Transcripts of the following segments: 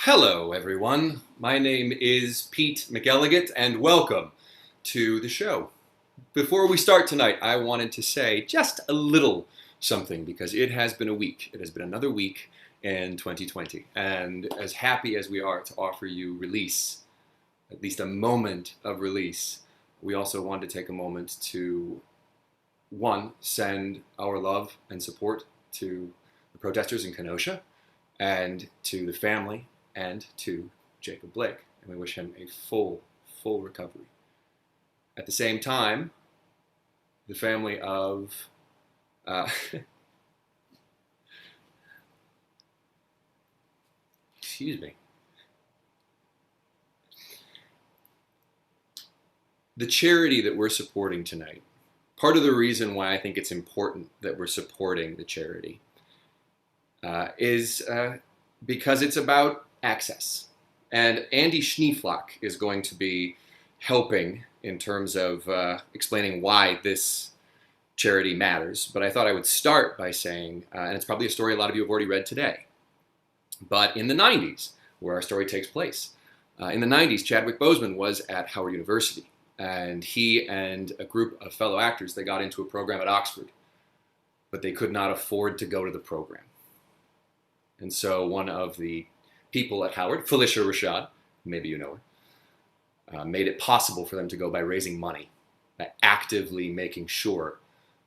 Hello, everyone. My name is Pete McElligott, and welcome to the show. Before we start tonight, I wanted to say just a little something because it has been a week. It has been another week in 2020, and as happy as we are to offer you release, at least a moment of release, we also wanted to take a moment to, one, send our love and support to the protesters in Kenosha, and to the family, and to Jacob Blake. And we wish him a full recovery. At the same time, the family of excuse me. The charity that we're supporting tonight, part of the reason why I think it's important that we're supporting the charity is because it's about access. And Andy Schneeflock is going to be helping in terms of explaining why this charity matters. But I thought I would start by saying, and it's probably a story a lot of you have already read today, but in the 90s, where our story takes place, in the 90s, Chadwick Boseman was at Howard University. And he and a group of fellow actors, they got into a program at Oxford, but they could not afford to go to the program. And so one of the people at Howard, Felicia Rashad, maybe you know her, made it possible for them to go by raising money, by actively making sure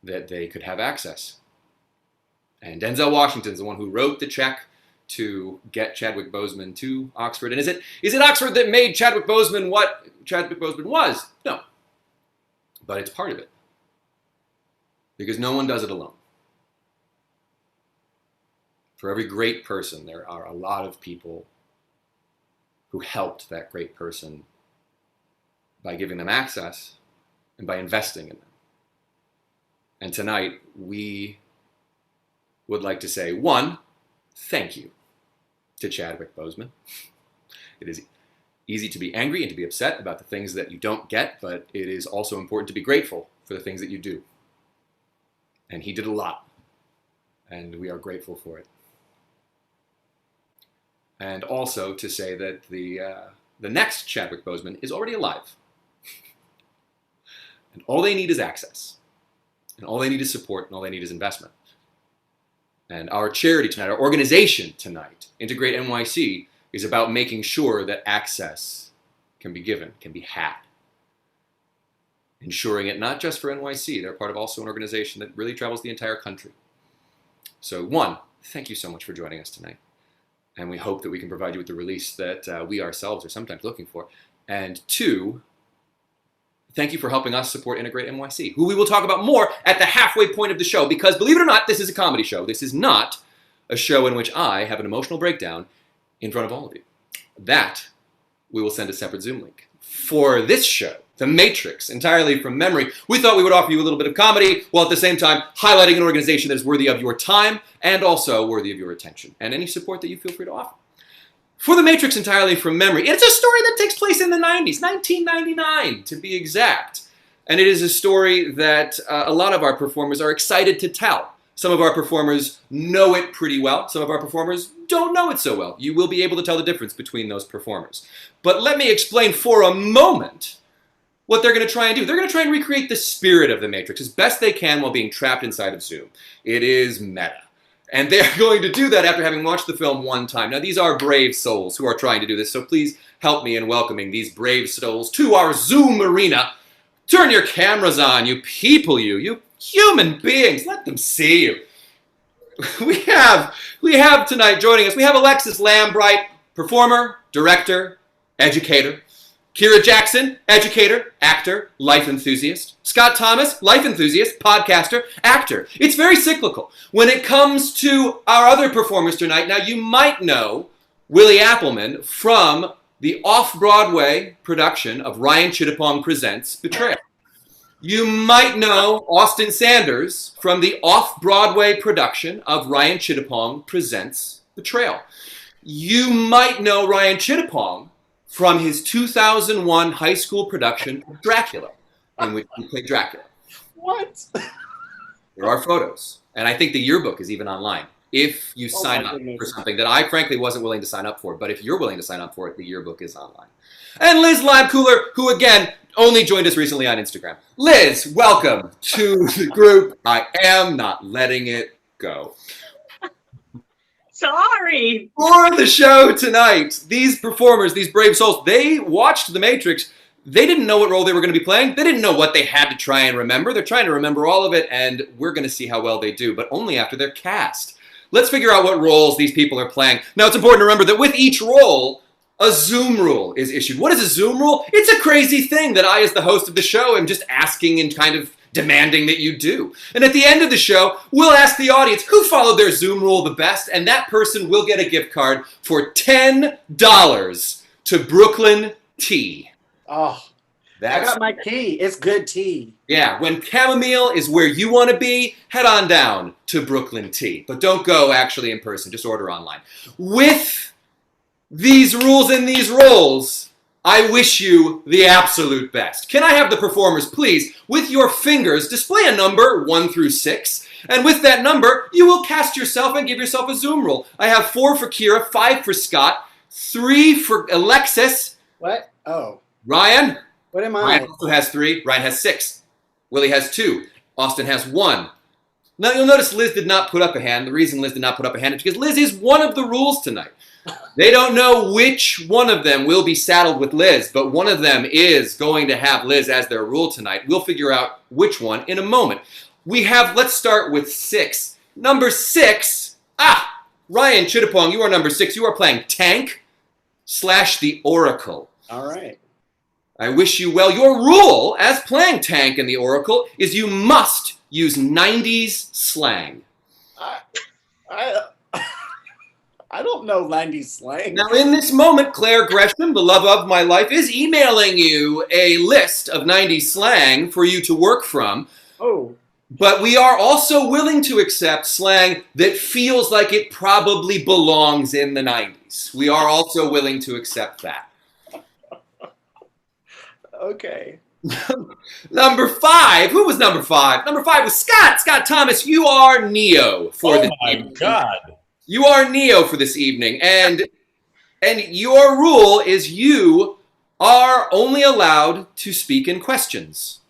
that they could have access. And Denzel Washington's the one who wrote the check to get Chadwick Boseman to Oxford. And is it Oxford that made Chadwick Boseman what Chadwick Boseman was? No. But it's part of it. Because no one does it alone. For every great person, there are a lot of people who helped that great person by giving them access and by investing in them. And tonight, we would like to say, one, thank you to Chadwick Boseman. It is easy to be angry and to be upset about the things that you don't get, but it is also important to be grateful for the things that you do. And he did a lot, and we are grateful for it. And also to say that the next Chadwick Boseman is already alive. And all they need is access. And all they need is support, and all they need is investment. And our charity tonight, our organization tonight, Integrate NYC, is about making sure that access can be given, can be had. Ensuring it not just for NYC, they're part of also an organization that really travels the entire country. So one, thank you so much for joining us tonight. And we hope that we can provide you with the release that we ourselves are sometimes looking for. And two, thank you for helping us support Integrate NYC, who we will talk about more at the halfway point of the show, because believe it or not, this is a comedy show. This is not a show in which I have an emotional breakdown in front of all of you. That we will send a separate Zoom link. For this show, The Matrix, entirely from memory, we thought we would offer you a little bit of comedy while at the same time highlighting an organization that is worthy of your time and also worthy of your attention and any support that you feel free to offer. For The Matrix, entirely from memory, it's a story that takes place in the 90s, 1999 to be exact. And it is a story that a lot of our performers are excited to tell. Some of our performers know it pretty well. Some of our performers don't know it so well. You will be able to tell the difference between those performers. But let me explain for a moment what they're going to try and do. They're going to try and recreate the spirit of The Matrix as best they can while being trapped inside of Zoom. It is meta. And they're going to do that after having watched the film one time. Now, these are brave souls who are trying to do this, so please help me in welcoming these brave souls to our Zoom arena. Turn your cameras on, you people, you human beings. Let them see you. We have tonight joining us, we have Alexis Lambright, performer, director, educator. Kira Jackson, educator, actor, life enthusiast. Scott Thomas, life enthusiast, podcaster, actor. It's very cyclical. When it comes to our other performers tonight, now you might know Willie Appleman from the off-Broadway production of Ryan Chittapong Presents Betrayal. You might know Austin Sanders from the off-Broadway production of Ryan Chittapong Presents Betrayal. You might know Ryan Chittapong from his 2001 high school production of Dracula, in which he played Dracula. What? There are photos, and I think the yearbook is even online. if you sign up for something that I frankly wasn't willing to sign up for. But if you're willing to sign up for it, the yearbook is online. And Liz Limecooler, who again only joined us recently on Instagram. Liz, welcome to the group. I am not letting it go. Sorry. For the show tonight, these performers, these brave souls, they watched The Matrix. They didn't know what role they were going to be playing. They didn't know what they had to try and remember. They're trying to remember all of it, and we're going to see how well they do, but only after they're cast. Let's figure out what roles these people are playing. Now, it's important to remember that with each role, a Zoom rule is issued. What is a Zoom rule? It's a crazy thing that I, as the host of the show, am just asking and kind of demanding that you do. And at the end of the show, we'll ask the audience who followed their Zoom rule the best, and that person will get a gift card for $10 to Brooklyn Tea. Oh, I got my tea. It's good tea. Yeah, when chamomile is where you want to be, head on down to Brooklyn Tea. But don't go actually in person, just order online. With these rules and these roles, I wish you the absolute best. Can I have the performers, please, with your fingers, display a number 1 through 6, and with that number, you will cast yourself and give yourself a Zoom rule. I have 4 for Kira, 5 for Scott, 3 for Alexis. What? Oh. Ryan. What am I? Ryan also has 3. Ryan has 6. Willie has 2. Austin has 1. Now, you'll notice Liz did not put up a hand. The reason Liz did not put up a hand is because Liz is one of the rules tonight. They don't know which one of them will be saddled with Liz, but one of them is going to have Liz as their rule tonight. We'll figure out which one in a moment. Let's start with 6. Number 6, Ryan Chittapong, you are number 6. You are playing Tank / the Oracle. All right. I wish you well. Your rule as playing Tank and the Oracle is you must use 90s slang. I don't know 90s slang. Now, in this moment, Claire Gresham, the love of my life, is emailing you a list of 90s slang for you to work from. Oh. But we are also willing to accept slang that feels like it probably belongs in the 90s. We are also willing to accept that. Okay. Number 5. Who was number 5? Number 5 was Scott. Scott Thomas, you are Neo for this evening. Oh my God. You are Neo for this evening. And your rule is you are only allowed to speak in questions.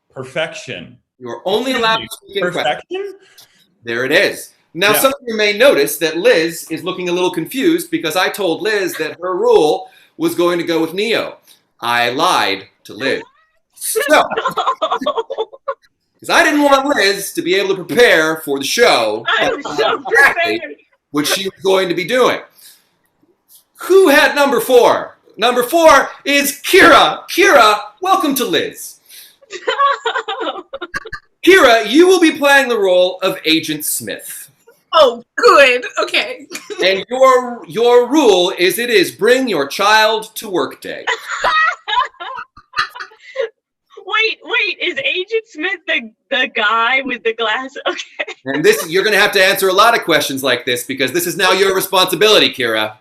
Perfection. You are only allowed to speak in questions. Perfection? There it is. Now, some of you may notice that Liz is looking a little confused because I told Liz that her rule was going to go with Neo. I lied to Liz. So, because I didn't want Liz to be able to prepare for the show exactly what she was going to be doing. Who had number 4? Number 4 is Kira. Kira, welcome to Liz. Kira, you will be playing the role of Agent Smith. Oh, good. Okay. And your rule is bring your child to work day. Wait, is Agent Smith the guy with the glass? Okay. And you're going to have to answer a lot of questions like this because this is now your responsibility, Kira.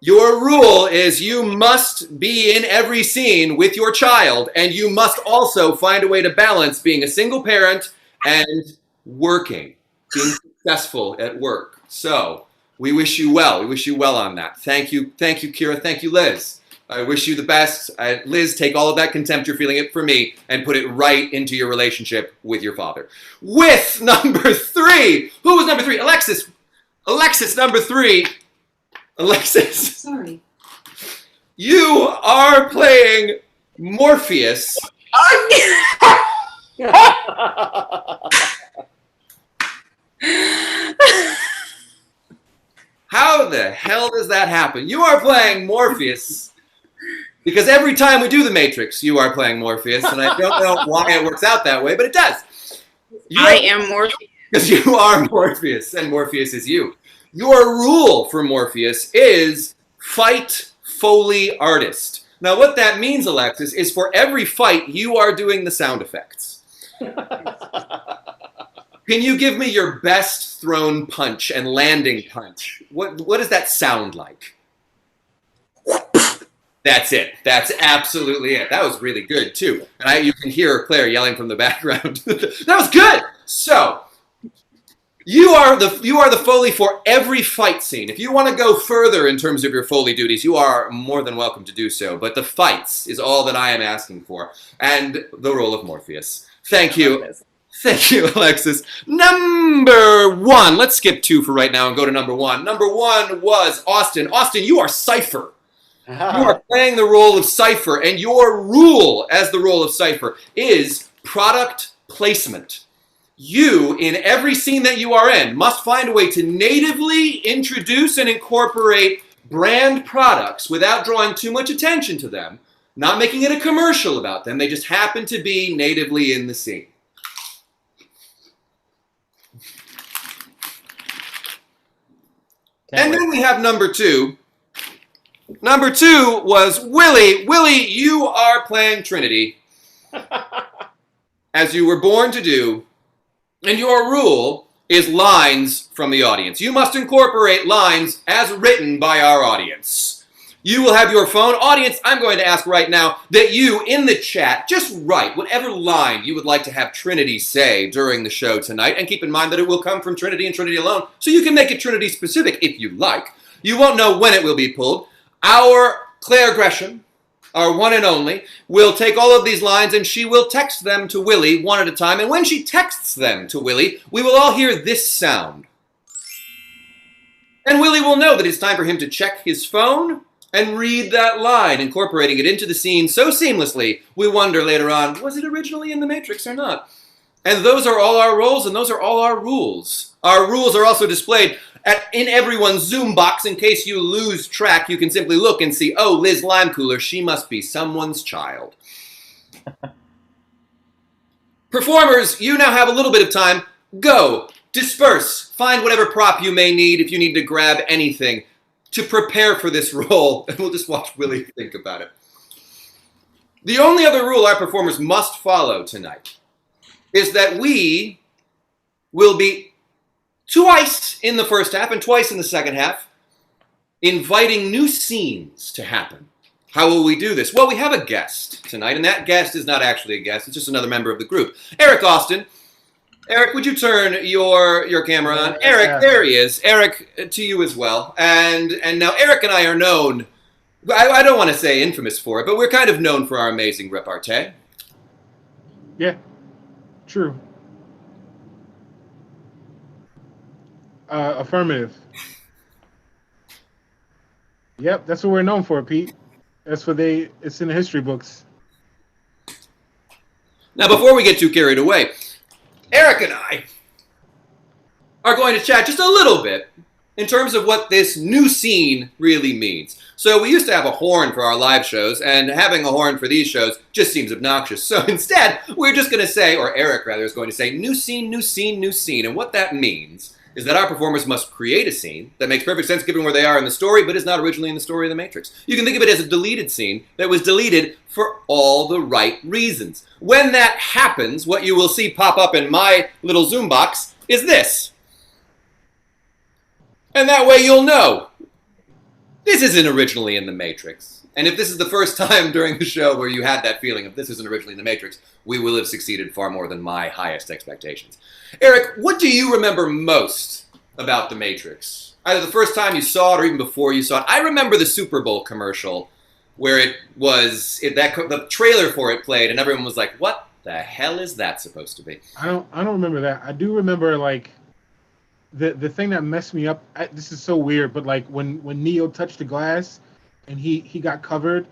Your rule is you must be in every scene with your child, and you must also find a way to balance being a single parent and working, being successful at work. So we wish you well. We wish you well on that. Thank you, Kira. Thank you, Liz. I wish you the best. Liz, take all of that contempt you're feeling it for me and put it right into your relationship with your father. With number 3. Who was number 3? Alexis. Alexis, number 3. Alexis. Sorry. You are playing Morpheus. How the hell does that happen? You are playing Morpheus. Because every time we do The Matrix, you are playing Morpheus, and I don't know why it works out that way, but it does. I am Morpheus. Because you are Morpheus, and Morpheus is you. Your rule for Morpheus is fight Foley artist. Now, what that means, Alexis, is for every fight, you are doing the sound effects. Can you give me your best thrown punch and landing punch? What does that sound like? That's it. That's absolutely it. That was really good, too. And you can hear Claire yelling from the background. That was good. So, You are the Foley for every fight scene. If you want to go further in terms of your Foley duties, you are more than welcome to do so. But the fights is all that I am asking for. And the role of Morpheus. Thank you. Thank you, Alexis. Number 1. Let's skip 2 for right now and go to number 1. Number 1 was Austin. Austin, you are Cypher. You are playing the role of Cypher, and your rule as the role of Cypher is product placement. You, in every scene that you are in, must find a way to natively introduce and incorporate brand products without drawing too much attention to them, not making it a commercial about them. They just happen to be natively in the scene. And then we have number 2. Number 2 was Willie. Willie, you are playing Trinity, as you were born to do. And your rule is lines from the audience. You must incorporate lines as written by our audience. You will have your phone. Audience, I'm going to ask right now that you, in the chat, just write whatever line you would like to have Trinity say during the show tonight. And keep in mind that it will come from Trinity and Trinity alone, so you can make it Trinity specific if you like. You won't know when it will be pulled. Our Claire Gresham, our one and only, will take all of these lines and she will text them to Willie one at a time. And when she texts them to Willie, we will all hear this sound. And Willie will know that it's time for him to check his phone and read that line, incorporating it into the scene so seamlessly, we wonder later on, was it originally in The Matrix or not? And those are all our roles, and those are all our rules. Our rules are also displayed in everyone's Zoom box. In case you lose track, you can simply look and see, oh, Liz Limecooler, she must be someone's child. Performers, you now have a little bit of time. Go, disperse, find whatever prop you may need if you need to grab anything to prepare for this role, and we'll just watch Willie think about it. The only other rule our performers must follow tonight is that we will be twice in the first half and twice in the second half inviting new scenes to happen. How will we do this? Well, we have a guest tonight, and that guest is not actually a guest. It's just another member of the group. Eric Austin. Eric, would you turn your camera on? Eric, there he is. Eric, to you as well. And now Eric and I are known, I don't want to say infamous for it, but we're kind of known for our amazing repartee. Yeah, true. Affirmative. Yep, that's what we're known for, Pete. It's in the history books. Now, before we get too carried away, Eric and I are going to chat just a little bit in terms of what this new scene really means. So we used to have a horn for our live shows, and having a horn for these shows just seems obnoxious. So instead, we're just going to say, or Eric rather is going to say, new scene, new scene, new scene. And what that means is that our performers must create a scene that makes perfect sense given where they are in the story, but is not originally in the story of The Matrix. You can think of it as a deleted scene that was deleted for all the right reasons. When that happens, what you will see pop up in my little Zoom box is this. And that way you'll know this isn't originally in The Matrix. And if this is the first time during the show where you had that feeling of this isn't originally in The Matrix, we will have succeeded far more than my highest expectations. Eric, what do you remember most about The Matrix? Either the first time you saw it or even before you saw it. I remember the Super Bowl commercial where the trailer for it played and everyone was like, what the hell is that supposed to be? I don't remember that. I do remember like the thing that messed me up. This is so weird, but like when Neo touched the glass and he got covered,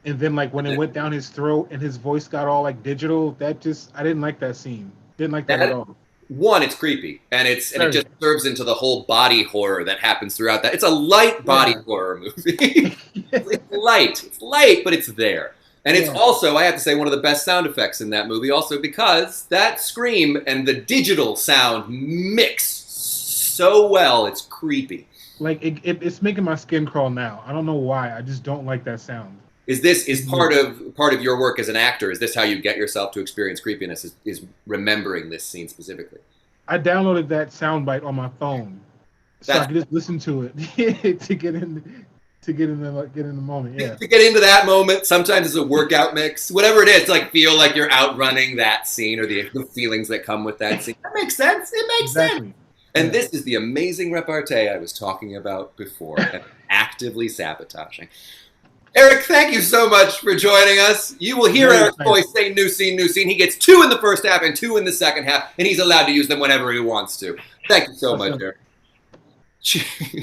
and then like when it went down his throat and his voice got all like digital, I didn't like that scene. Didn't like that at all. One, it's creepy, and it just serves into the whole body horror that happens throughout that. It's a light body horror movie. It's light, but it's there. And it's also, I have to say, one of the best sound effects in that movie, also because that scream and the digital sound mix so well, it's creepy. Like, it's making my skin crawl now. I don't know why. I just don't like that sound. Is part of your work as an actor? Is this how you get yourself to experience creepiness? Is remembering this scene specifically? I downloaded that soundbite on my phone, so I could just listen to it to get in the moment. Yeah, to get into that moment. Sometimes it's a workout mix, whatever it is. Like feel like you're outrunning that scene or the feelings that come with that scene. That makes sense. It makes sense. And this is the amazing repartee I was talking about before, and actively sabotaging. Eric, thank you so much for joining us. You will hear Eric's voice say new scene, new scene. He gets 2 in the first half and 2 in the second half, and he's allowed to use them whenever he wants to. Thank you so much, Eric.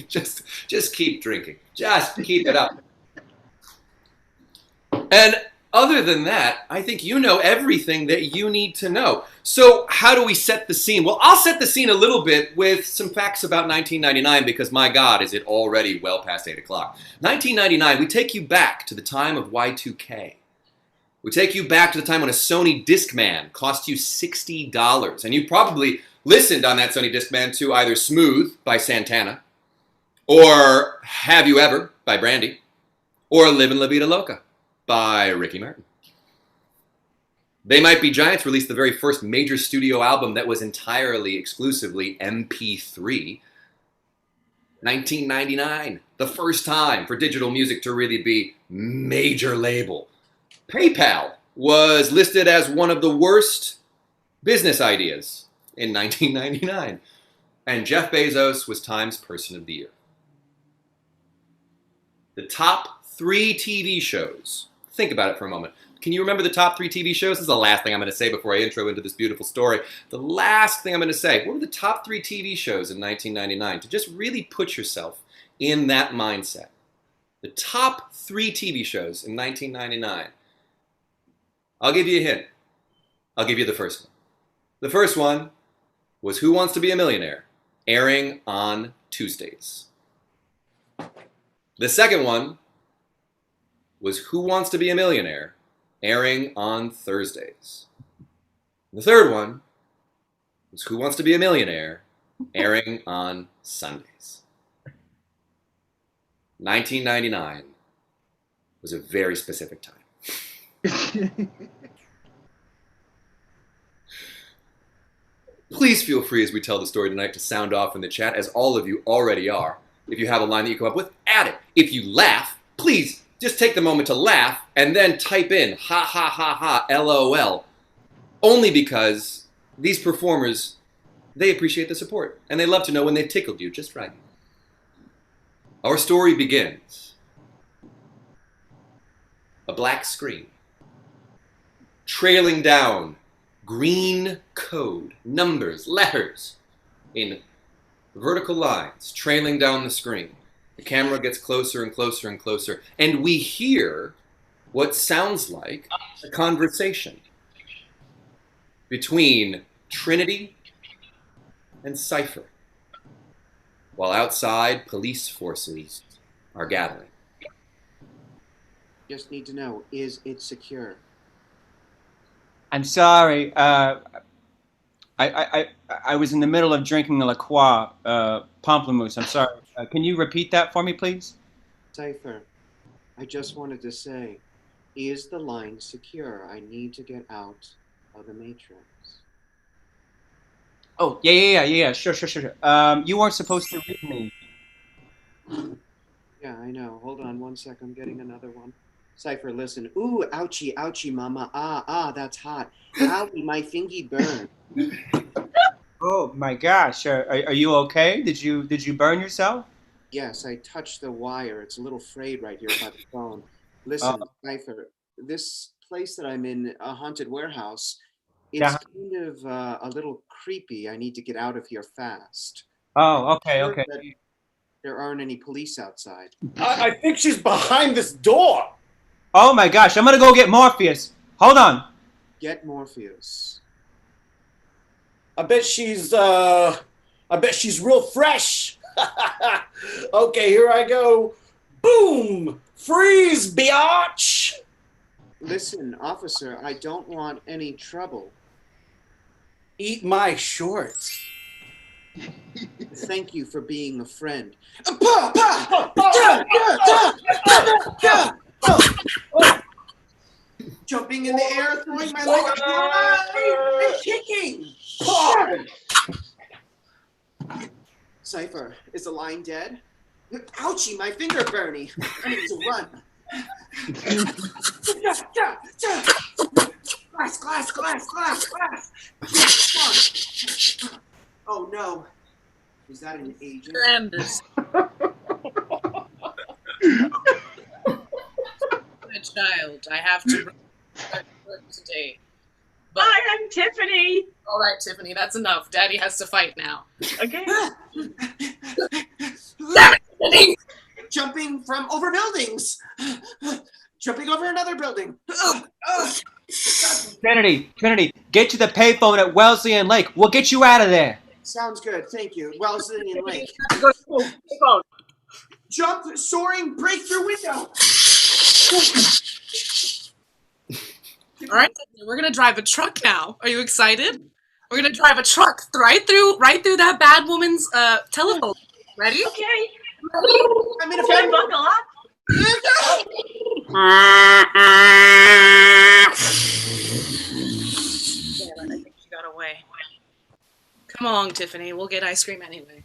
Just keep drinking. Just keep it up. And other than that, I think you know everything that you need to know. So how do we set the scene? Well, I'll set the scene a little bit with some facts about 1999 because, my God, is it already well past 8 o'clock. 1999, we take you back to the time of Y2K. We take you back to the time when a Sony Discman cost you $60. And you probably listened on that Sony Discman to either Smooth by Santana, or Have You Ever by Brandy, or Livin' La Vida Loca by Ricky Martin. They Might Be Giants released the very first major studio album that was entirely, exclusively MP3. 1999, the first time for digital music to really be major label. PayPal was listed as one of the worst business ideas in 1999. And Jeff Bezos was Time's Person of the Year. The top 3 TV shows. Think about it for a moment. Can you remember the top 3 TV shows? This is the last thing I'm going to say before I intro into this beautiful story. The last thing I'm going to say. What were the top 3 TV shows in 1999? To just really put yourself in that mindset. The top 3 TV shows in 1999. I'll give you a hint. I'll give you the first one. The first one was Who Wants to Be a Millionaire, airing on Tuesdays. The second one was Who Wants to Be a Millionaire, airing on Thursdays. The third one was Who Wants to Be a Millionaire, airing on Sundays. 1999 was a very specific time. Please feel free as we tell the story tonight to sound off in the chat, as all of you already are. If you have a line that you come up with, add it. If you laugh, please just take the moment to laugh and then type in ha ha ha ha LOL. Only because these performers, they appreciate the support and they love to know when they've tickled you just right. Our story begins. A black screen. Trailing down green code, numbers, letters in vertical lines trailing down the screen. The camera gets closer and closer and closer, and we hear what sounds like a conversation between Trinity and Cypher, while outside police forces are gathering. Just need to know, is it secure? I'm sorry. I was in the middle of drinking a La Croix, pamplemousse. I'm sorry. Can you repeat that for me, please? Cypher, I just wanted to say, is the line secure? I need to get out of the Matrix. Oh, yeah. Sure. You weren't supposed to read me. Yeah, I know. Hold on 1 sec. I'm getting another one. Cypher, listen. Ooh, ouchie, ouchie, mama. Ah, that's hot. Owie, my fingy burn. Oh my gosh, are you okay? Did you burn yourself? Yes, I touched the wire. It's a little frayed right here by the phone. Listen, Cypher, this place that I'm in, a haunted warehouse, it's kind of a little creepy. I need to get out of here fast. Oh, okay. There aren't any police outside. I think she's behind this door. Oh my gosh, I'm gonna go get Morpheus. Hold on. Get Morpheus. I bet she's real fresh. Okay, here I go. Boom! Freeze, biatch! Listen, officer, I don't want any trouble. Eat my shorts. Thank you for being a friend. Jumping in the air, throwing my legs high, and kicking. Cypher, is the line dead? Ouchie, my finger burning. I need to run. Glass. Oh no. Is that an agent? Mr. Anderson. My child, I have to work today. But Hi, I'm Tiffany. all right, Tiffany, that's enough. Daddy has to fight now. Okay. Damn it, Tiffany! Jumping from over buildings. Jumping over another building. Trinity, get to the payphone at Wesleyan Lake. We'll get you out of there. Sounds good. Thank you. Wesleyan Lake. Go to the phone. Jump, soaring, break through window. All right, we're gonna drive a truck now. Are you excited? We're gonna drive a truck right through that bad woman's telephone. Ready? Okay. I'm in a Can I fan. buckle up? Yeah, I think she got away. Come along, Tiffany. We'll get ice cream anyway.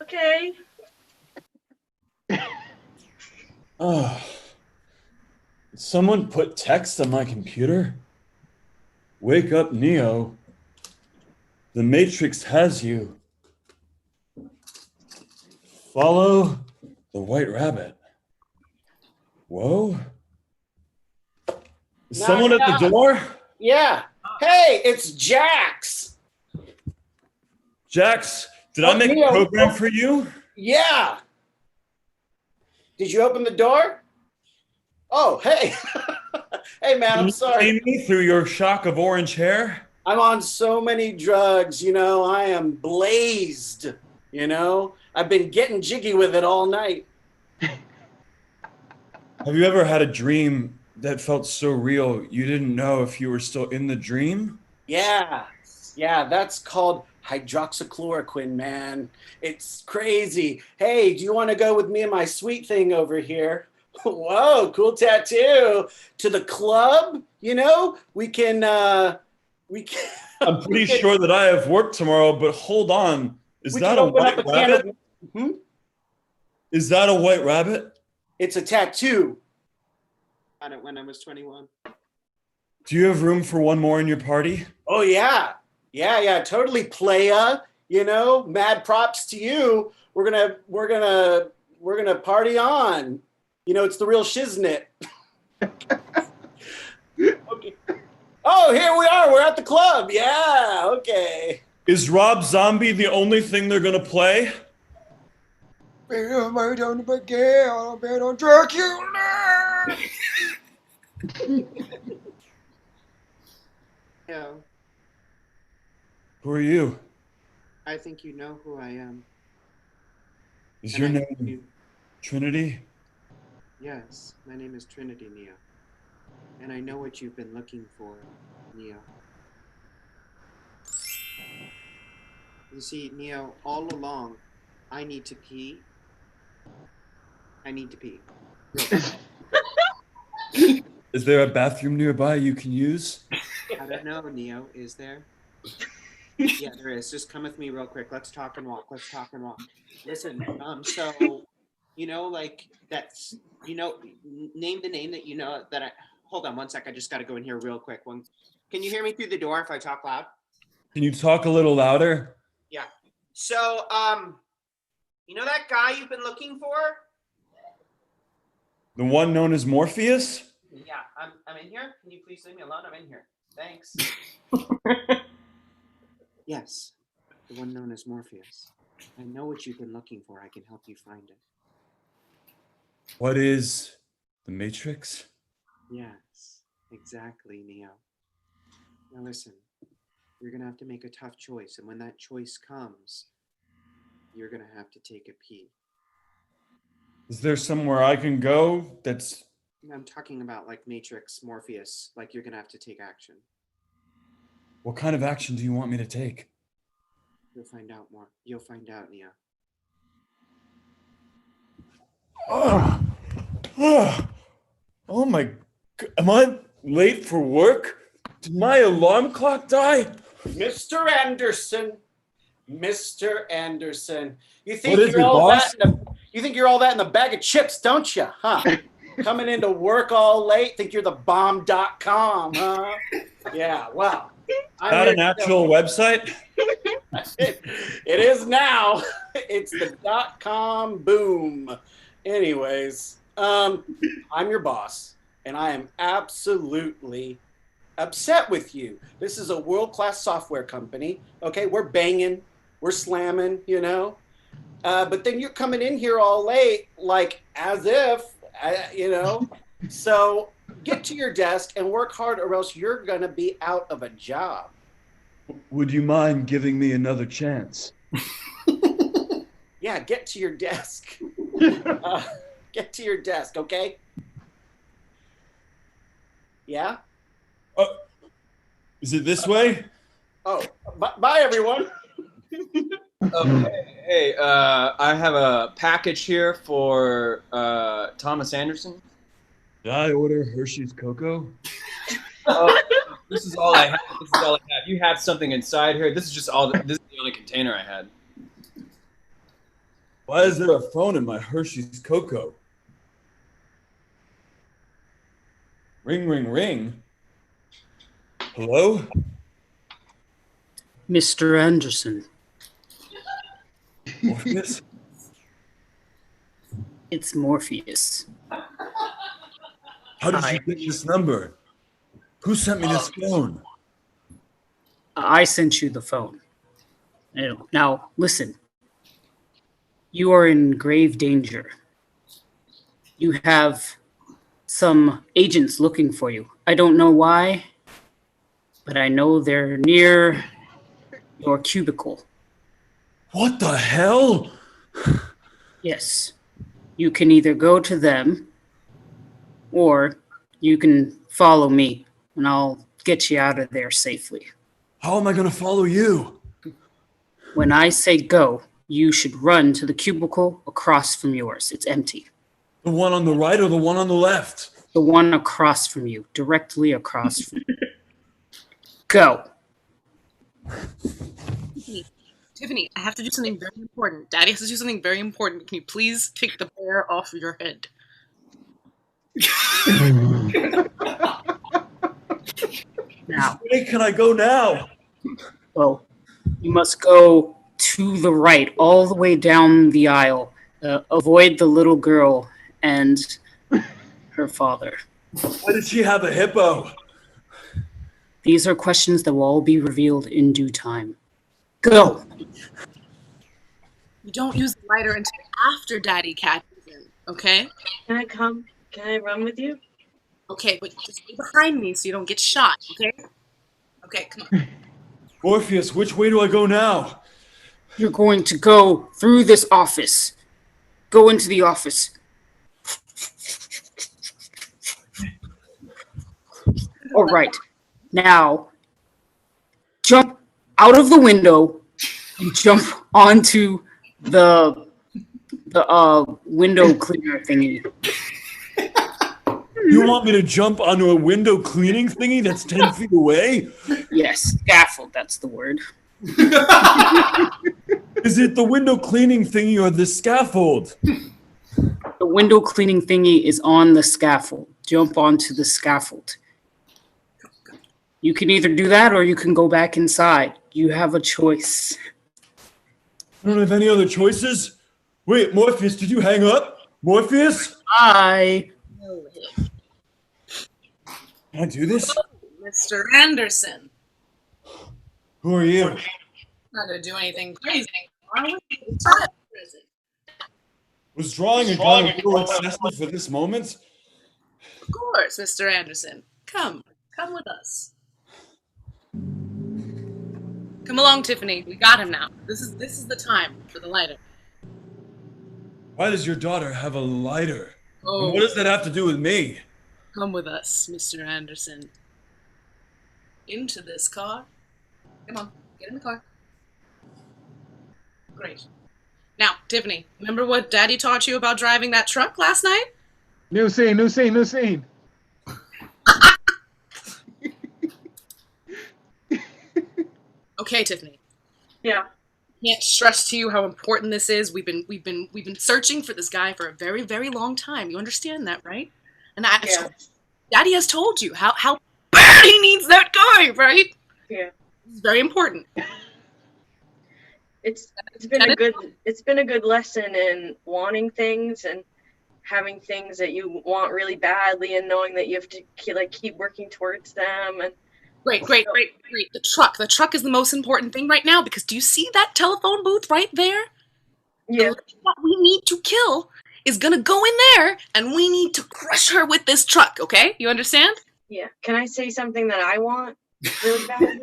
Okay. Oh. Someone put text on my computer? Wake up, Neo. The Matrix has you. Follow the white rabbit. Whoa. Is Knock someone it at the out. door? Yeah. Hey, it's Jax. Jax, did I Oh, make Neo. a program for you? Yeah. Did you open the door? Oh, hey. Hey, man, Can I'm you sorry. see me through your shock of orange hair? I'm on so many drugs, I am blazed, I've been getting jiggy with it all night. Have you ever had a dream that felt so real you didn't know if you were still in the dream? Yeah, that's called hydroxychloroquine, man. It's crazy. Hey, do you want to go with me and my sweet thing over here? Whoa, cool tattoo. To the club, we can, I'm pretty sure that I have work tomorrow, but hold on. Is that a white rabbit? Is that a white rabbit? It's a tattoo. Got it when I was 21. Do you have room for one more in your party? Oh yeah, totally, playa. Mad props to you. We're gonna party on. It's the real shiznit. Okay. Oh, here we are. We're at the club. Yeah. Okay. Is Rob Zombie the only thing they're gonna play? Yeah, Who are you? I think you know who I am. Is And your I think name you- Trinity? Yes, my name is Trinity, Neo. And I know what you've been looking for, Neo. You see, Neo, all along, I need to pee. I need to pee. Is there a bathroom nearby you can use? I don't know, Neo. Is there? Yeah, there is. Just come with me real quick. Let's talk and walk. Listen, so, like, that's, name the name that that I, hold on one sec. I just got to go in here real quick. Can you hear me through the door if I talk loud? Can you talk a little louder? Yeah. So, that guy you've been looking for? The one known as Morpheus? Yeah, I'm in here. Can you please leave me alone? I'm in here. Thanks. Yes, the one known as Morpheus. I know what you've been looking for. I can help you find it. What is the Matrix? Yes, exactly, Neo. Now listen, you're going to have to make a tough choice. And when that choice comes, you're going to have to take a pee. Is there somewhere I can go that's... I'm talking about like Matrix, Morpheus, like you're going to have to take action. What kind of action do you want me to take? You'll find out more. You'll find out, Neo. Oh my... Am I late for work? Did my alarm clock die? Mr. Anderson. You think What is you're it, all boss? that? You think you're all that in a bag of chips, don't you? Huh? Coming into work all late, think you're the bomb.com, huh? Yeah, well, that an actual website? It is now. It's the .com boom. Anyways, I'm your boss, and I am absolutely upset with you. This is a world-class software company. Okay, we're banging, we're slamming, you know. But then you're coming in here all late, like as if, you know. So get to your desk and work hard, or else you're gonna be out of a job. Would you mind giving me another chance? Yeah, get to your desk. Get to your desk, okay? Yeah? Is it this way? Oh, bye everyone. Okay, hey, I have a package here for Thomas Anderson. Did I order Hershey's Cocoa? This is all I have. This is all I have. You have something inside here. This is just all. This is the only container I had. Why is there a phone in my Hershey's Cocoa? Ring, ring, ring. Hello? Mr. Anderson. Morpheus? It's Morpheus. How did you get this number? Who sent me this phone? I sent you the phone. Now, listen. You are in grave danger. You have some agents looking for you. I don't know why, but I know they're near your cubicle. What the hell? Yes. You can either go to them, or you can follow me, and I'll get you out of there safely. How am I going to follow you? When I say go, you should run to the cubicle across from yours. It's empty. The one on the right or the one on the left? The one across from you, directly across from you. Go. Tiffany, I have to do something very important. Daddy has to do something very important. Can you please take the hair off your head? Now. Where can I go now? Well, you must go to the right, all the way down the aisle. Avoid the little girl and her father. Why did she have a hippo? These are questions that will all be revealed in due time. Go! You don't use the lighter until after Daddy catches him, okay? Can I come? Can I run with you? Okay, but just stay behind me so you don't get shot, okay? Okay, come on. Morpheus, which way do I go now? You're going to go through this office. Go into the office. All right. Now, jump out of the window and jump onto the window cleaner thingy. You want me to jump onto a window cleaning thingy that's 10 feet away? Yes, scaffold, that's the word. Is it the window cleaning thingy or the scaffold? The window cleaning thingy is on the scaffold. Jump onto the scaffold. You can either do that or you can go back inside. You have a choice. I don't have any other choices. Wait, Morpheus, did you hang up? Morpheus? Can I do this? Oh, Mr. Anderson. Who are you? Not gonna do anything crazy. Was drawing a gun a little excessive for this moment? Of course, Mr. Anderson. Come with us. Come along, Tiffany. We got him now. This is the time for the lighter. Why does your daughter have a lighter? Oh. And what does that have to do with me? Come with us, Mr. Anderson. Into this car. Come on, get in the car. Great. Now, Tiffany, remember what Daddy taught you about driving that truck last night? New scene, new scene, new scene. Okay, Tiffany. Yeah. Can't stress to you how important this is. We've been searching for this guy for a very, very long time. You understand that, right? And Yeah. Daddy has told you how bad he needs that guy, right? Yeah. It's very important. It's been a good lesson in wanting things and having things that you want really badly and knowing that you have to keep working towards them. And Great. The truck is the most important thing right now, because do you see that telephone booth right there? yeah, The lady that we need to kill is gonna go in there, and we need to crush her with this truck, okay? You understand? yeah. Can I say something that I want really badly?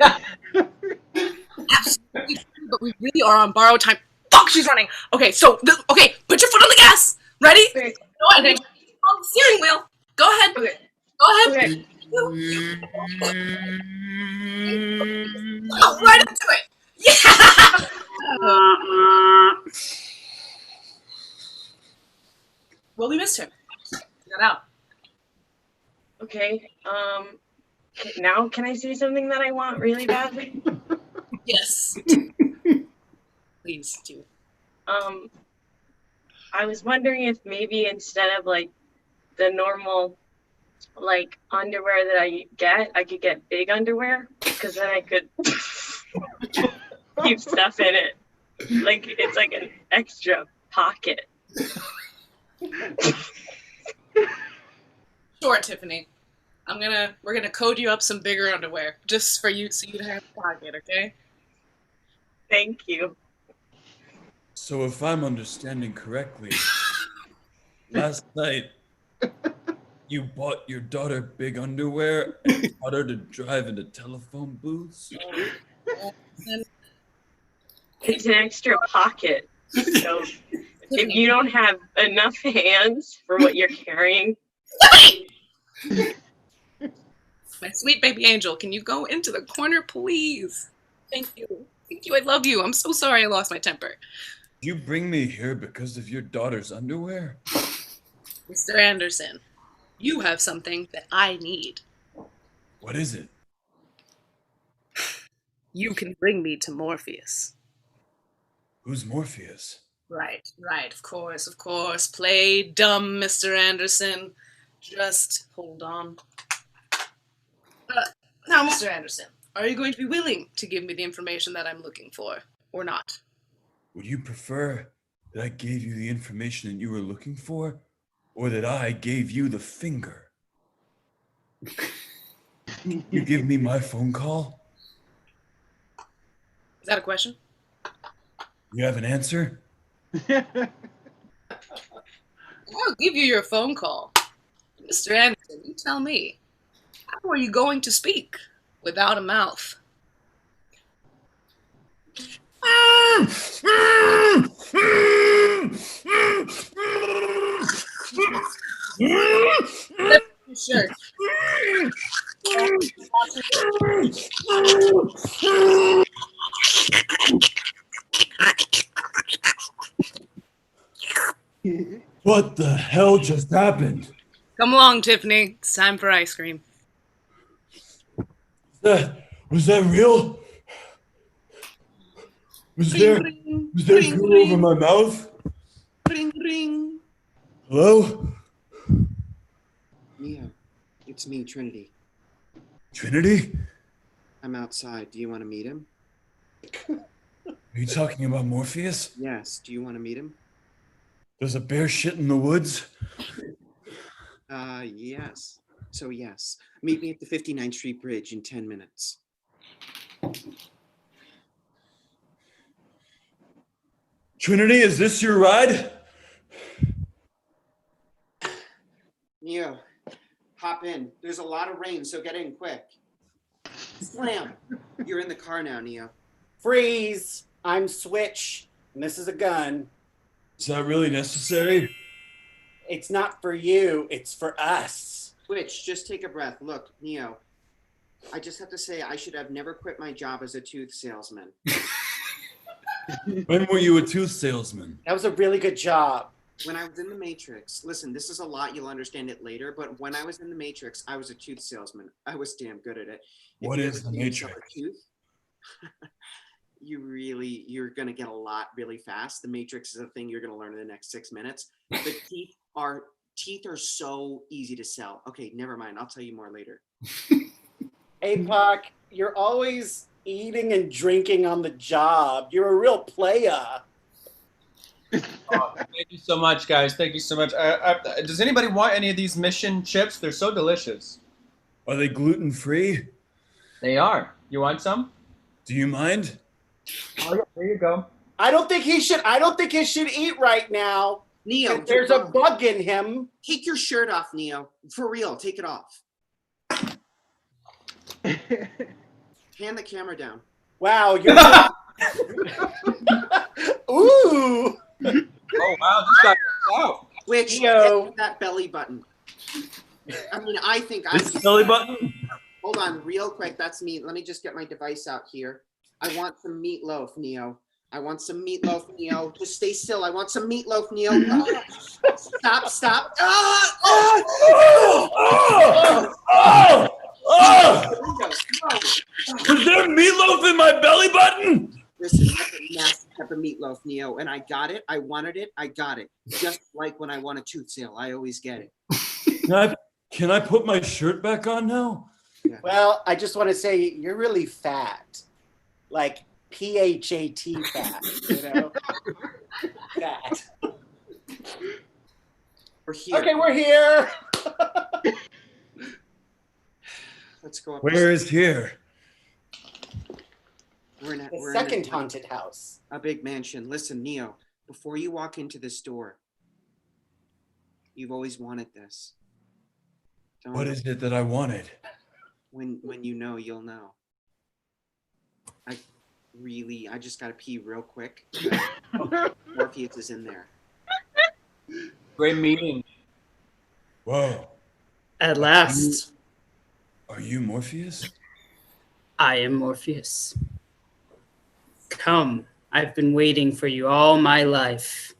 Absolutely. But we really are on borrowed time. Fuck, she's running. Okay, okay, put your foot on the gas. Ready? Okay. Go ahead. On the steering wheel. Go ahead. Okay. Go ahead. Okay. Go right into it. Yeah. Well, we missed him. He got out. Okay. Now can I say something that I want really badly? Yes. Please do. I was wondering if maybe instead of the normal underwear that I could get big underwear, because then I could keep stuff in it. It's like an extra pocket. Sure, Tiffany. We're gonna code you up some bigger underwear just for you, so you have a pocket, okay? Thank you. So if I'm understanding correctly, last night you bought your daughter big underwear and taught her to drive into telephone booths? It's an extra pocket. So if you don't have enough hands for what you're carrying. My sweet baby angel, can you go into the corner, please? Thank you. Thank you. I love you. I'm so sorry I lost my temper. You bring me here because of your daughter's underwear? Mr. Anderson, you have something that I need. What is it? You can bring me to Morpheus. Who's Morpheus? Right. Of course. Play dumb, Mr. Anderson. Just hold on. Now, Mr. Anderson, are you going to be willing to give me the information that I'm looking for, or not? Would you prefer that I gave you the information that you were looking for, or that I gave you the finger? You give me my phone call? Is that a question? You have an answer? I'll give you your phone call. Mr. Anderson, you tell me, how are you going to speak without a mouth? Sure. What the hell just happened? Come along, Tiffany. It's time for ice cream. Was that real? Was there glue over my mouth? Ring, ring. Hello? Neo, it's me, Trinity. Trinity? I'm outside. Do you want to meet him? Are you talking about Morpheus? Yes. Do you want to meet him? There's a bear shit in the woods? Yes. So yes. Meet me at the 59th Street Bridge in 10 minutes. Trinity, is this your ride? Neo, hop in. There's a lot of rain, so get in quick. Slam! You're in the car now, Neo. Freeze! I'm Switch, and this is a gun. Is that really necessary? It's not for you, it's for us. Switch, just take a breath. Look, Neo, I just have to say I should have never quit my job as a tooth salesman. When were you a tooth salesman? That was a really good job. When I was in the Matrix, listen, this is a lot, you'll understand it later, but when I was in the Matrix, I was a tooth salesman. I was damn good at it. What is the Matrix? Tooth, you're gonna get a lot really fast. The Matrix is a thing you're gonna learn in the next 6 minutes. The teeth are so easy to sell. Okay, never mind. I'll tell you more later. Hey, Pac, you're always eating and drinking on the job. You're a real playa. Oh, thank you so much, guys. Thank you so much. Does anybody want any of these mission chips? They're so delicious. Are they gluten-free? They are. You want some? Do you mind? Oh, yeah, there you go. I don't think he should eat right now. Neo, There's a bug in him. Take your shirt off, Neo. For real, take it off. Hand the camera down. Wow, you're Ooh. Oh wow, this guy out. Which Neo. that belly button. I mean, I think This belly button? Hold on, real quick. That's me. Let me just get my device out here. I want some meatloaf, Neo. I want some meatloaf, Neo. Just stay still. I want some meatloaf, Neo. Stop. Is there meatloaf in my belly button? This is like a nasty type of meatloaf, Neo. And I got it. I wanted it. I got it. Just like when I want a tooth sale. I always get it. Can I put my shirt back on now? Yeah. Well, I just want to say you're really fat. Like PHAT fat, you know? Fat. We're here. Okay, we're here. Let's go up. Where is here? We're in The second haunted house. a big mansion. Listen, Neo, before you walk into this door, you've always wanted this. What is it that I wanted? When you know, you'll know. I just gotta pee real quick. Morpheus is in there. Great meeting. Whoa. At last, Are you Morpheus? I am Morpheus. Come, I've been waiting for you all my life.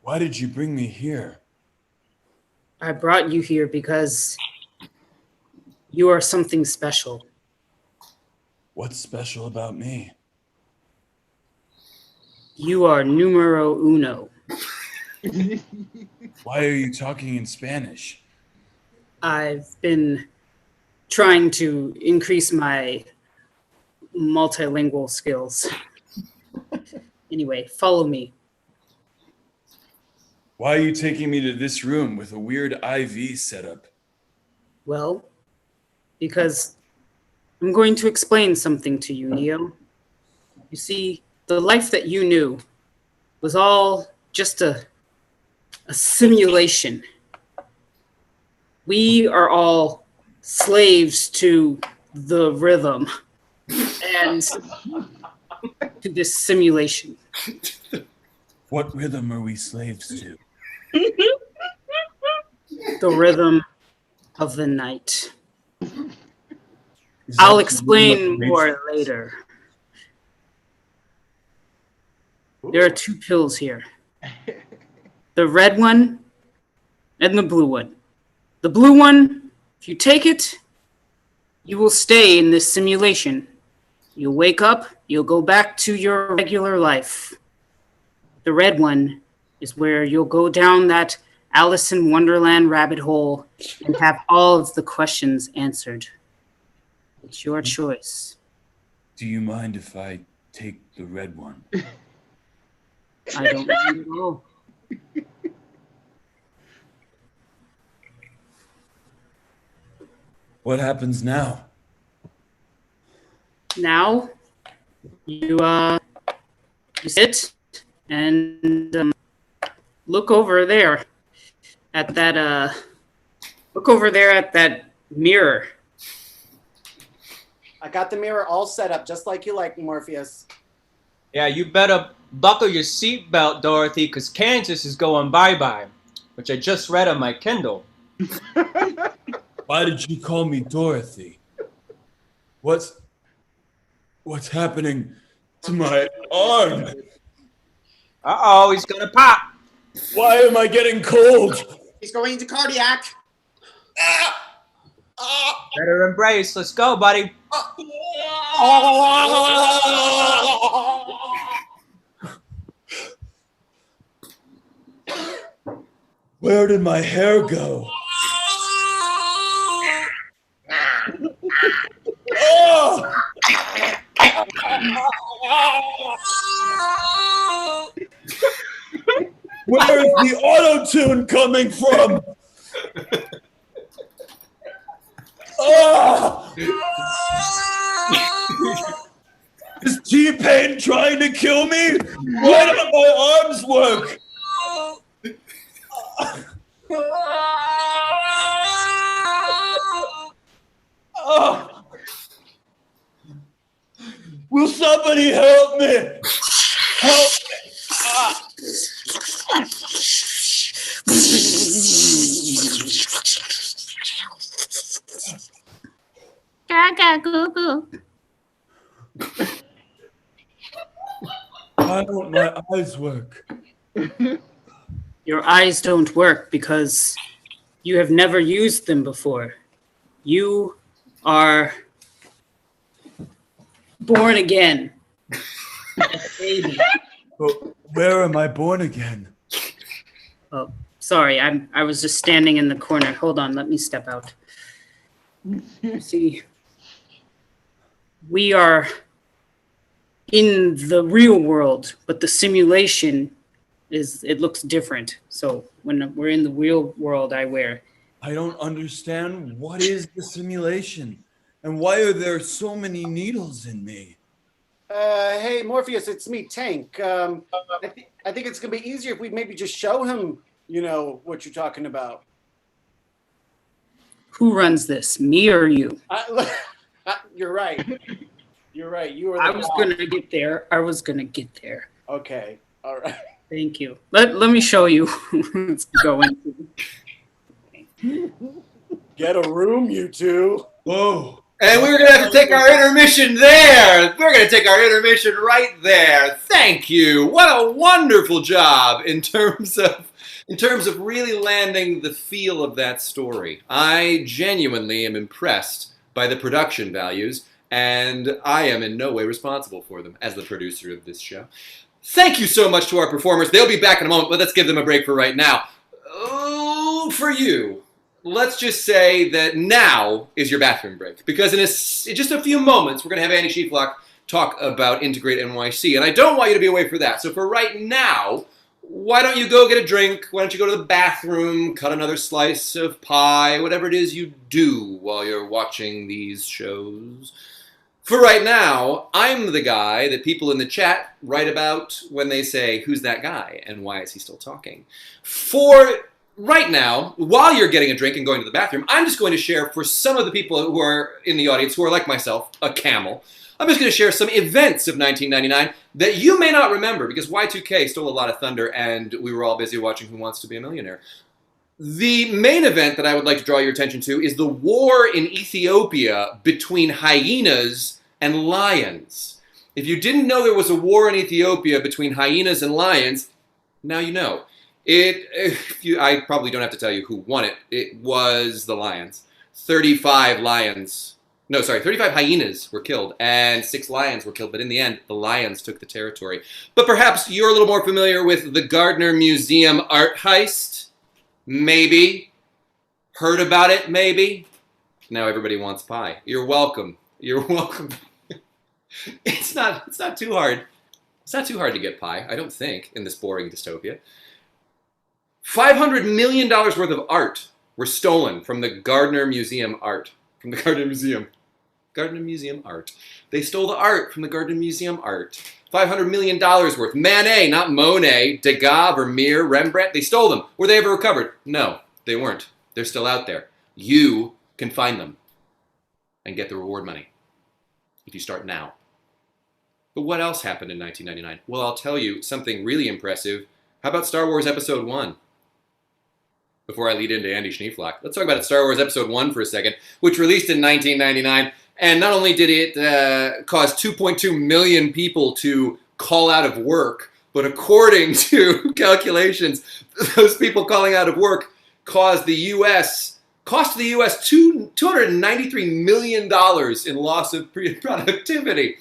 Why did you bring me here? I brought you here because you are something special. What's special about me? You are numero uno. Why are you talking in Spanish? I've been trying to increase my multilingual skills. Anyway, follow me. Why are you taking me to this room with a weird IV setup? Well, because I'm going to explain something to you, Neo. You see, the life that you knew was all just a simulation. We are all slaves to the rhythm and to this simulation. What rhythm are we slaves to? The rhythm of the night. Is I'll that explain the more later. There are two pills here. The red one and the blue one. The blue one, if you take it, you will stay in this simulation. You'll wake up, you'll go back to your regular life. The red one is where you'll go down that Alice in Wonderland rabbit hole and have all of the questions answered. It's your choice. Do you mind if I take the red one? I don't mind at all. What happens now? Now, you sit and look over there at that mirror. I got the mirror all set up just like you like, Morpheus. Yeah, you better buckle your seatbelt, Dorothy, because Kansas is going bye-bye, which I just read on my Kindle. Why did you call me Dorothy? What's happening to my arm? Uh-oh, he's gonna pop. Why am I getting cold? He's going into cardiac. Better embrace. Let's go, buddy. Where did my hair go? the auto-tune coming from? Oh! Is T-Pain trying to kill me? Why don't my arms work? Oh. Will somebody help me? Help me! Ah. Why don't my eyes work? Your eyes don't work because you have never used them before. You are born again. Baby. But where am I born again? Oh, sorry, I was just standing in the corner. Hold on, let me step out. See, we are in the real world, but the simulation it looks different. So when we're in the real world, I don't understand. What is the simulation? And why are there so many needles in me? Hey, Morpheus, it's me, Tank. I think it's going to be easier if we maybe just show him, what you're talking about. Who runs this, me or you? You're right. You're right. You are. I was going to get there. Okay. All right. Thank you. Let me show you what's going. Get a room, you two. Whoa. And we're going to have to take our intermission there. We're going to take our intermission right there. Thank you. What a wonderful job in terms of really landing the feel of that story. I genuinely am impressed by the production values, and I am in no way responsible for them as the producer of this show. Thank you so much to our performers. They'll be back in a moment, but let's give them a break for right now. Oh, for you. Let's just say that now is your bathroom break, because in just a few moments, we're going to have Andy Schieflock talk about Integrate NYC, and I don't want you to be away for that. So for right now, why don't you go get a drink? Why don't you go to the bathroom, cut another slice of pie, whatever it is you do while you're watching these shows. For right now, I'm the guy that people in the chat write about when they say, who's that guy, and why is he still talking? For right now, while you're getting a drink and going to the bathroom, I'm just going to share for some of the people who are in the audience who are like myself, a camel. I'm just going to share some events of 1999 that you may not remember because Y2K stole a lot of thunder and we were all busy watching Who Wants to Be a Millionaire. The main event that I would like to draw your attention to is the war in Ethiopia between hyenas and lions. If you didn't know there was a war in Ethiopia between hyenas and lions, now you know. I probably don't have to tell you who won it. It was the lions. 35 hyenas were killed and 6 lions were killed, but in the end, the lions took the territory. But perhaps you're a little more familiar with the Gardner Museum art heist? Maybe. Heard about it? Maybe. Now everybody wants pie. You're welcome. You're welcome. It's not too hard. It's not too hard to get pie, I don't think, in this boring dystopia. $500 million worth of art were stolen from the Gardner Museum art. From the Gardner Museum. Gardner Museum art. They stole the art from the Gardner Museum art. $500 million worth. Manet, not Monet, Degas, Vermeer, Rembrandt. They stole them. Were they ever recovered? No, they weren't. They're still out there. You can find them and get the reward money if you start now. But what else happened in 1999? Well, I'll tell you something really impressive. How about Star Wars Episode 1? Before I lead into Andy Schneeflock, let's talk about Star Wars Episode 1 for a second, which released in 1999. And not only did it cause 2.2 million people to call out of work, but according to calculations, those people calling out of work cost the U.S. $293 million in loss of productivity.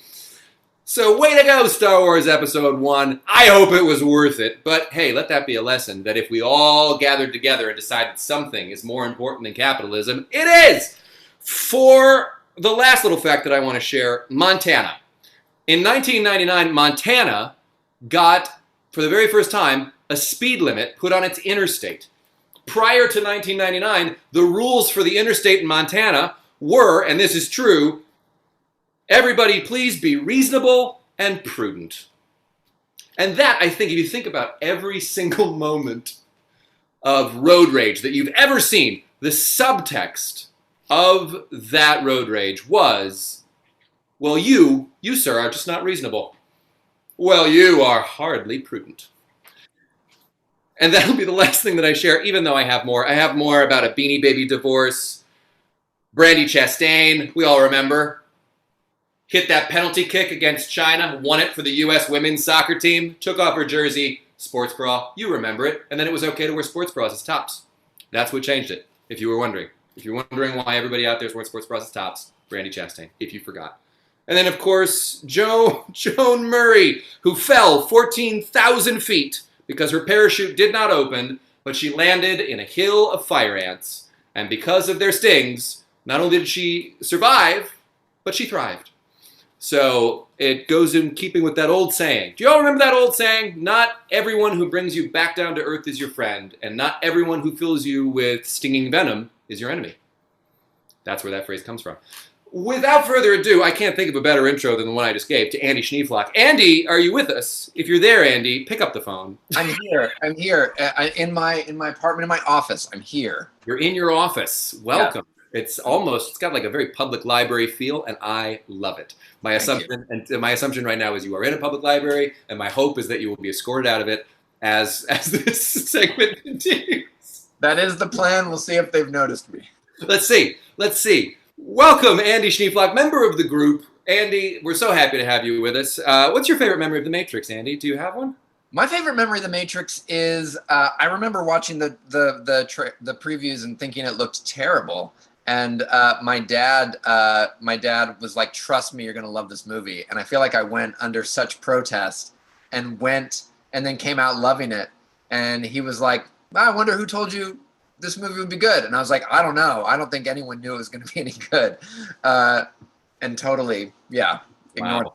So way to go, Star Wars Episode 1. I hope it was worth it. But hey, let that be a lesson that if we all gathered together and decided something is more important than capitalism, it is! For the last little fact that I want to share, Montana. In 1999, Montana got, for the very first time, a speed limit put on its interstate. Prior to 1999, the rules for the interstate in Montana were, and this is true, everybody please be reasonable and prudent. And that, I think, if you think about every single moment of road rage that you've ever seen, the subtext of that road rage was, well, you, sir, are just not reasonable. Well, you are hardly prudent. And that'll be the last thing that I share, even though I have more. I have more about a Beanie Baby divorce. Brandi Chastain, we all remember, hit that penalty kick against China, won it for the U.S. women's soccer team, took off her jersey, sports bra, you remember it, and then it was okay to wear sports bras as tops. That's what changed it, if you were wondering. If you're wondering why everybody out there is wearing sports bras as tops, Brandi Chastain, if you forgot. And then, of course, Joan Murray, who fell 14,000 feet because her parachute did not open, but she landed in a hill of fire ants. And because of their stings, not only did she survive, but she thrived. So it goes in keeping with that old saying. Do you all remember that old saying? Not everyone who brings you back down to earth is your friend, and not everyone who fills you with stinging venom is your enemy. That's where that phrase comes from. Without further ado, I can't think of a better intro than the one I just gave to Andy Schneeflock. Andy, are you with us? If you're there, Andy, pick up the phone. I'm here. In my apartment, in my office. I'm here. You're in your office. Welcome. Yeah. It's got like a very public library feel, and I love it. My assumption right now is you are in a public library, and my hope is that you will be escorted out of it as this segment continues. That is the plan. We'll see if they've noticed me. Let's see. Welcome, Andy Schneeflock, member of the group. Andy, we're so happy to have you with us. What's your favorite memory of The Matrix, Andy? Do you have one? My favorite memory of The Matrix is I remember watching the previews and thinking it looked terrible. And my dad was like, "Trust me, you're gonna love this movie." And I feel like I went under such protest and then came out loving it. And he was like, "I wonder who told you this movie would be good." And I was like, "I don't know. I don't think anyone knew it was going to be any good." And totally, yeah, ignored it.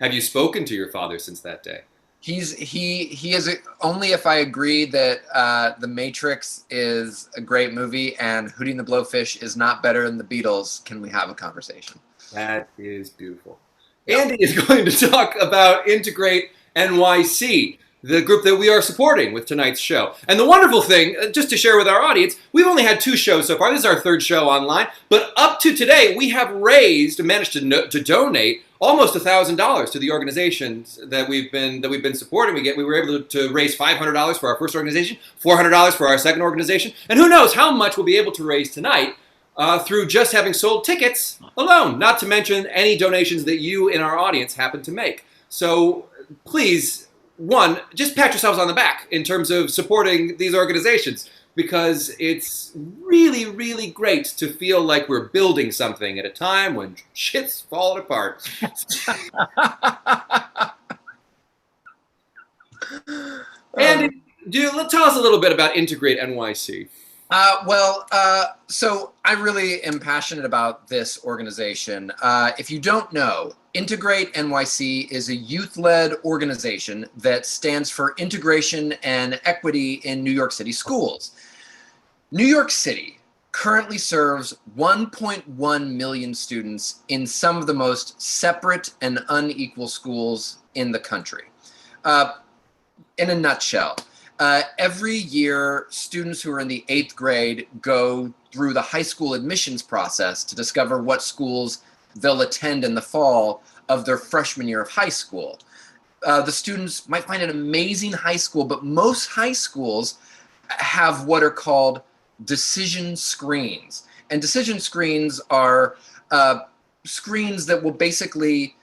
Have you spoken to your father since that day? He is only if I agree that The Matrix is a great movie and Hootie and the Blowfish is not better than the Beatles, can we have a conversation? That is beautiful. Yep. Andy is going to talk about Integrate NYC, the group that we are supporting with tonight's show. And the wonderful thing, just to share with our audience, we've only had 2 shows so far. This is our 3rd show online. But up to today, we have managed to donate almost $1,000 to the organizations that we've been supporting. We were able to raise $500 for our first organization, $400 for our second organization, and who knows how much we'll be able to raise tonight through just having sold tickets alone, not to mention any donations that you in our audience happen to make. So please, one, just pat yourselves on the back in terms of supporting these organizations, because it's really, really great to feel like we're building something at a time when shit's falling apart. Andy, tell us a little bit about Integrate NYC. So I really am passionate about this organization. If you don't know, Integrate NYC is a youth-led organization that stands for integration and equity in New York City schools. New York City currently serves 1.1 million students in some of the most separate and unequal schools in the country. In a nutshell, every year, students who are in the 8th grade go through the high school admissions process to discover what schools they'll attend in the fall of their freshman year of high school. The students might find an amazing high school, but most high schools have what are called decision screens. And decision screens are screens that will basically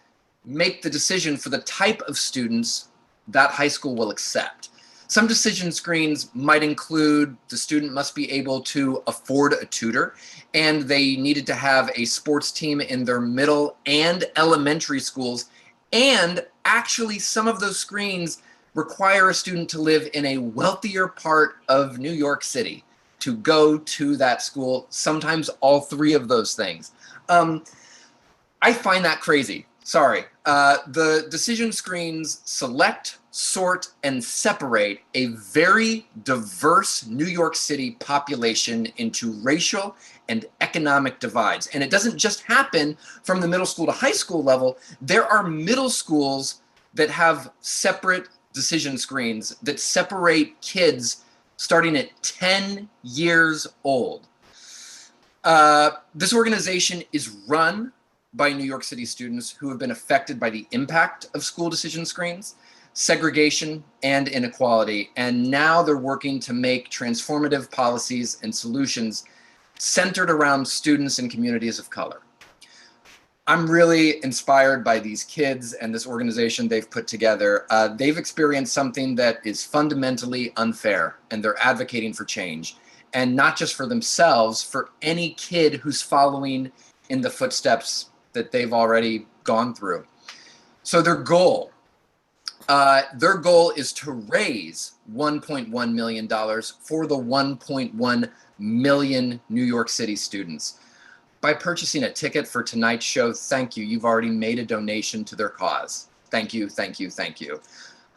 make the decision for the type of students that high school will accept. Some decision screens might include the student must be able to afford a tutor, and they needed to have a sports team in their middle and elementary schools. And actually, some of those screens require a student to live in a wealthier part of New York City to go to that school, sometimes all 3 of those things. I find that crazy. Sorry. The decision screens select sort, and separate a very diverse New York City population into racial and economic divides. And it doesn't just happen from the middle school to high school level. There are middle schools that have separate decision screens that separate kids starting at 10 years old. This organization is run by New York City students who have been affected by the impact of school decision screens, segregation, and inequality. And now they're working to make transformative policies and solutions centered around students and communities of color. I'm really inspired by these kids and this organization they've put together. They've experienced something that is fundamentally unfair, and they're advocating for change. And not just for themselves, for any kid who's following in the footsteps that they've already gone through. So their goal is to raise $1.1 million for the 1.1 million New York City students. By purchasing a ticket for tonight's show, thank you. You've already made a donation to their cause. Thank you, thank you, thank you.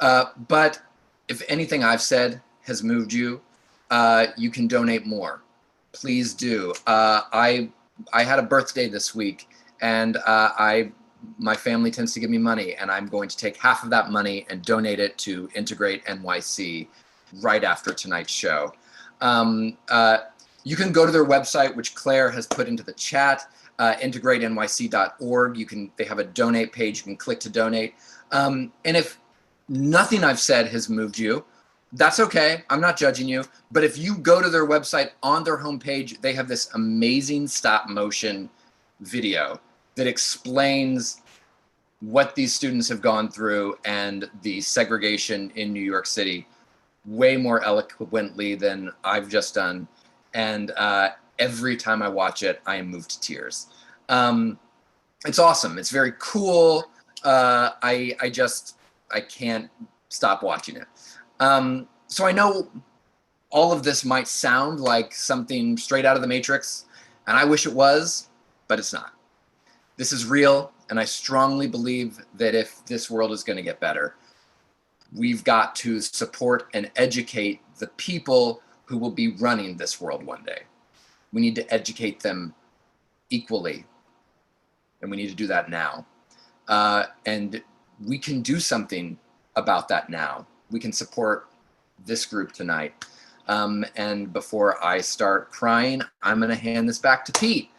But if anything I've said has moved you, you can donate more. Please do. I had a birthday this week, and my family tends to give me money, and I'm going to take half of that money and donate it to Integrate NYC right after tonight's show. You can go to their website, which Claire has put into the chat, integratenyc.org. They have a donate page. You can click to donate. And if nothing I've said has moved you, that's okay. I'm not judging you. But if you go to their website, on their homepage, they have this amazing stop motion video that explains what these students have gone through and the segregation in New York City way more eloquently than I've just done. And every time I watch it, I am moved to tears. It's awesome. It's very cool. I can't stop watching it. So I know all of this might sound like something straight out of the Matrix, and I wish it was, but it's not. This is real, and I strongly believe that if this world is going to get better, we've got to support and educate the people who will be running this world one day. We need to educate them equally, and we need to do that now. And we can do something about that now. We can support this group tonight. And before I start crying, I'm going to hand this back to Pete.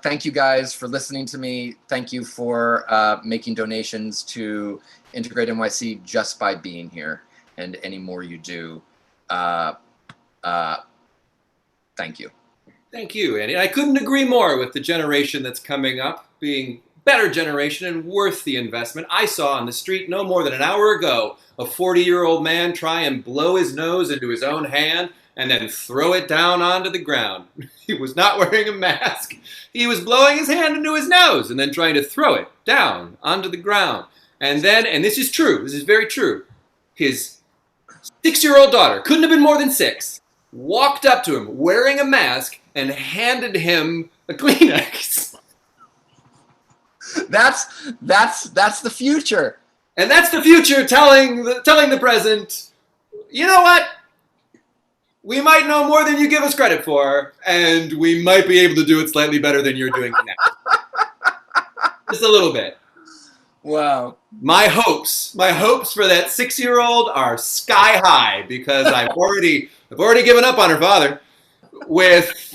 Thank you guys for listening to me. Thank you for making donations to Integrate NYC just by being here. And any more you do, thank you. Thank you, Andy. I couldn't agree more with the generation that's coming up being better generation and worth the investment. I saw on the street no more than an hour ago a 40-year-old man try and blow his nose into his own hand and then throw it down onto the ground. He was not wearing a mask. He was blowing his hand into his nose and then trying to throw it down onto the ground. And then, and this is true, this is very true, his 6-year-old daughter, couldn't have been more than 6, walked up to him wearing a mask and handed him a Kleenex. That's the future. And that's the future telling the present, you know what? We might know more than you give us credit for, and we might be able to do it slightly better than you're doing now. Just a little bit. Wow. My hopes for that 6-year-old are sky high because I've already given up on her father with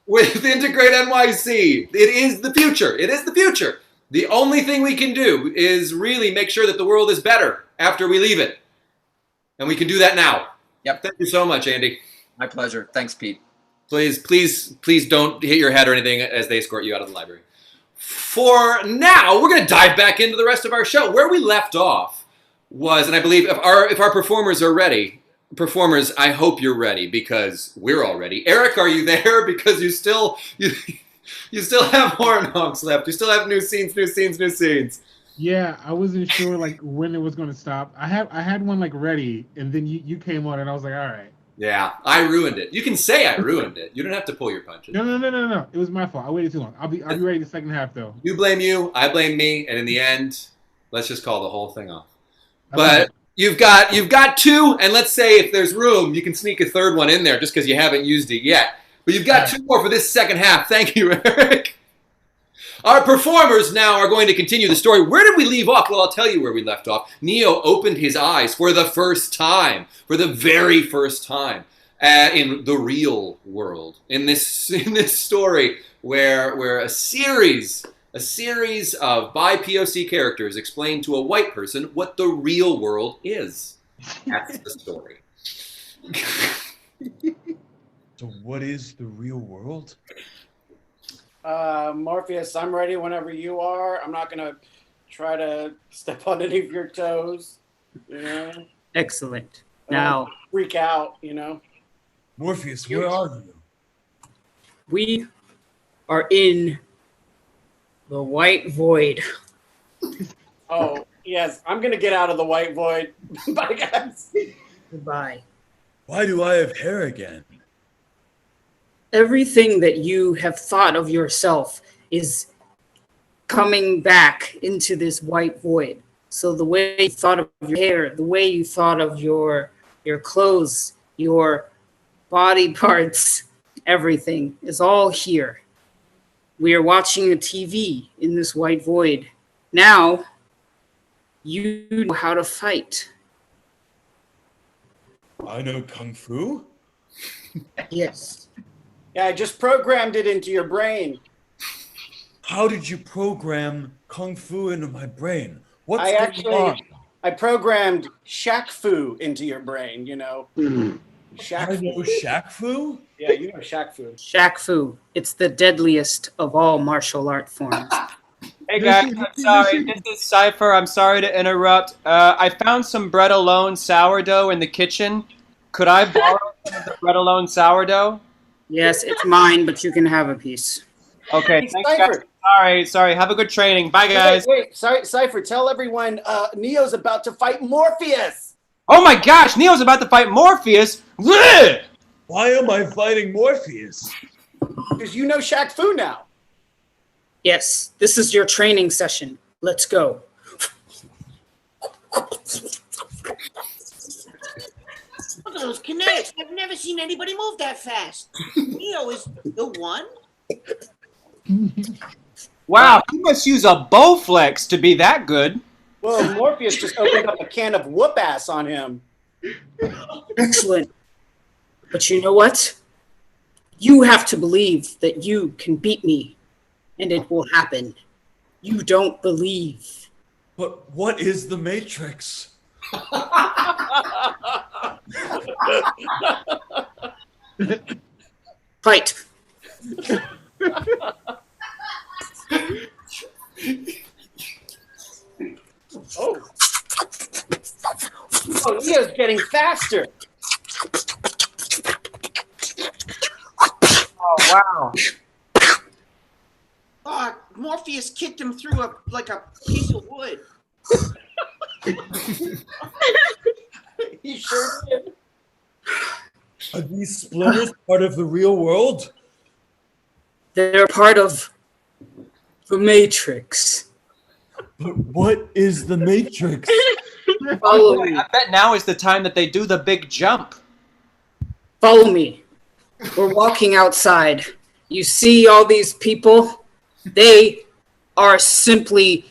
Integrate NYC. It is the future. It is the future. The only thing we can do is really make sure that the world is better after we leave it. And we can do that now. Yep. Thank you so much, Andy. My pleasure. Thanks, Pete. Please don't hit your head or anything as they escort you out of the library. For now, we're going to dive back into the rest of our show. Where we left off was, and I believe if our performers are ready, performers, I hope you're ready because we're all ready. Eric, are you there? Because you still have horn honks left. You still have new scenes. Yeah, I wasn't sure like when it was going to stop. I had one like ready, and then you came on, and I was like, all right. Yeah, I ruined it. You can say I ruined it. You don't have to pull your punches. No. It was my fault. I waited too long. I'll be ready the second half though. You blame you, I blame me, and in the end, let's just call the whole thing off. But you've got two, and let's say if there's room, you can sneak a third one in there just because you haven't used it yet. But you've got two more for this second half. Thank you, Eric. Our performers now are going to continue the story. Where did we leave off? Well, I'll tell you where we left off. Neo opened his eyes for the first time, for the very first time, in the real world. In this story, where a series of bi-POC characters explain to a white person what the real world is. That's the story. So what is the real world? Morpheus, I'm ready whenever you are. I'm not gonna try to step on any of your toes. You know? Excellent. Now freak out, you know. Morpheus, where are you? We are in the white void. Oh, yes. I'm gonna get out of the white void. Bye, guys. Goodbye. Why do I have hair again? Everything that you have thought of yourself is coming back into this white void. So the way you thought of your hair, the way you thought of your clothes, your body parts, everything is all here. We are watching a TV in this white void. Now, you know how to fight. I know Kung Fu? Yes. Yeah, I just programmed it into your brain. How did you program Kung Fu into my brain? What's I going actually, on? I programmed Shaq Fu into your brain, you know. Shaq I know Fu. Shaq Fu? Yeah, you know Shaq Fu. Shaq Fu. It's the deadliest of all martial art forms. Hey guys, I'm sorry. This is Cypher. I'm sorry to interrupt. I found some bread alone sourdough in the kitchen. Could I borrow some of the bread alone sourdough? Yes, it's mine, but you can have a piece. Okay, Hey, thanks guys. Sorry. Have a good training. Bye guys. Wait, sorry, Cypher, tell everyone Neo's about to fight Morpheus. Oh my gosh, Neo's about to fight Morpheus. Blech! Why am I fighting Morpheus? Because you know Shaq Fu now. Yes, this is your training session. Let's go. Look at those kinetics. I've never seen anybody move that fast. Neo is the one. Wow, he must use a Bowflex to be that good. Well, Morpheus just opened up a can of whoop ass on him. Excellent. But you know what? You have to believe that you can beat me, and it will happen. You don't believe. But what is the Matrix? Fight. Oh. Oh, Neo's getting faster. Oh wow. Morpheus kicked him through like a piece of wood. He sure did. Are these splinters part of the real world? They're part of the Matrix. But what is the Matrix? Follow me. I bet now is the time that they do the big jump. Follow me. We're walking outside. You see all these people? They are simply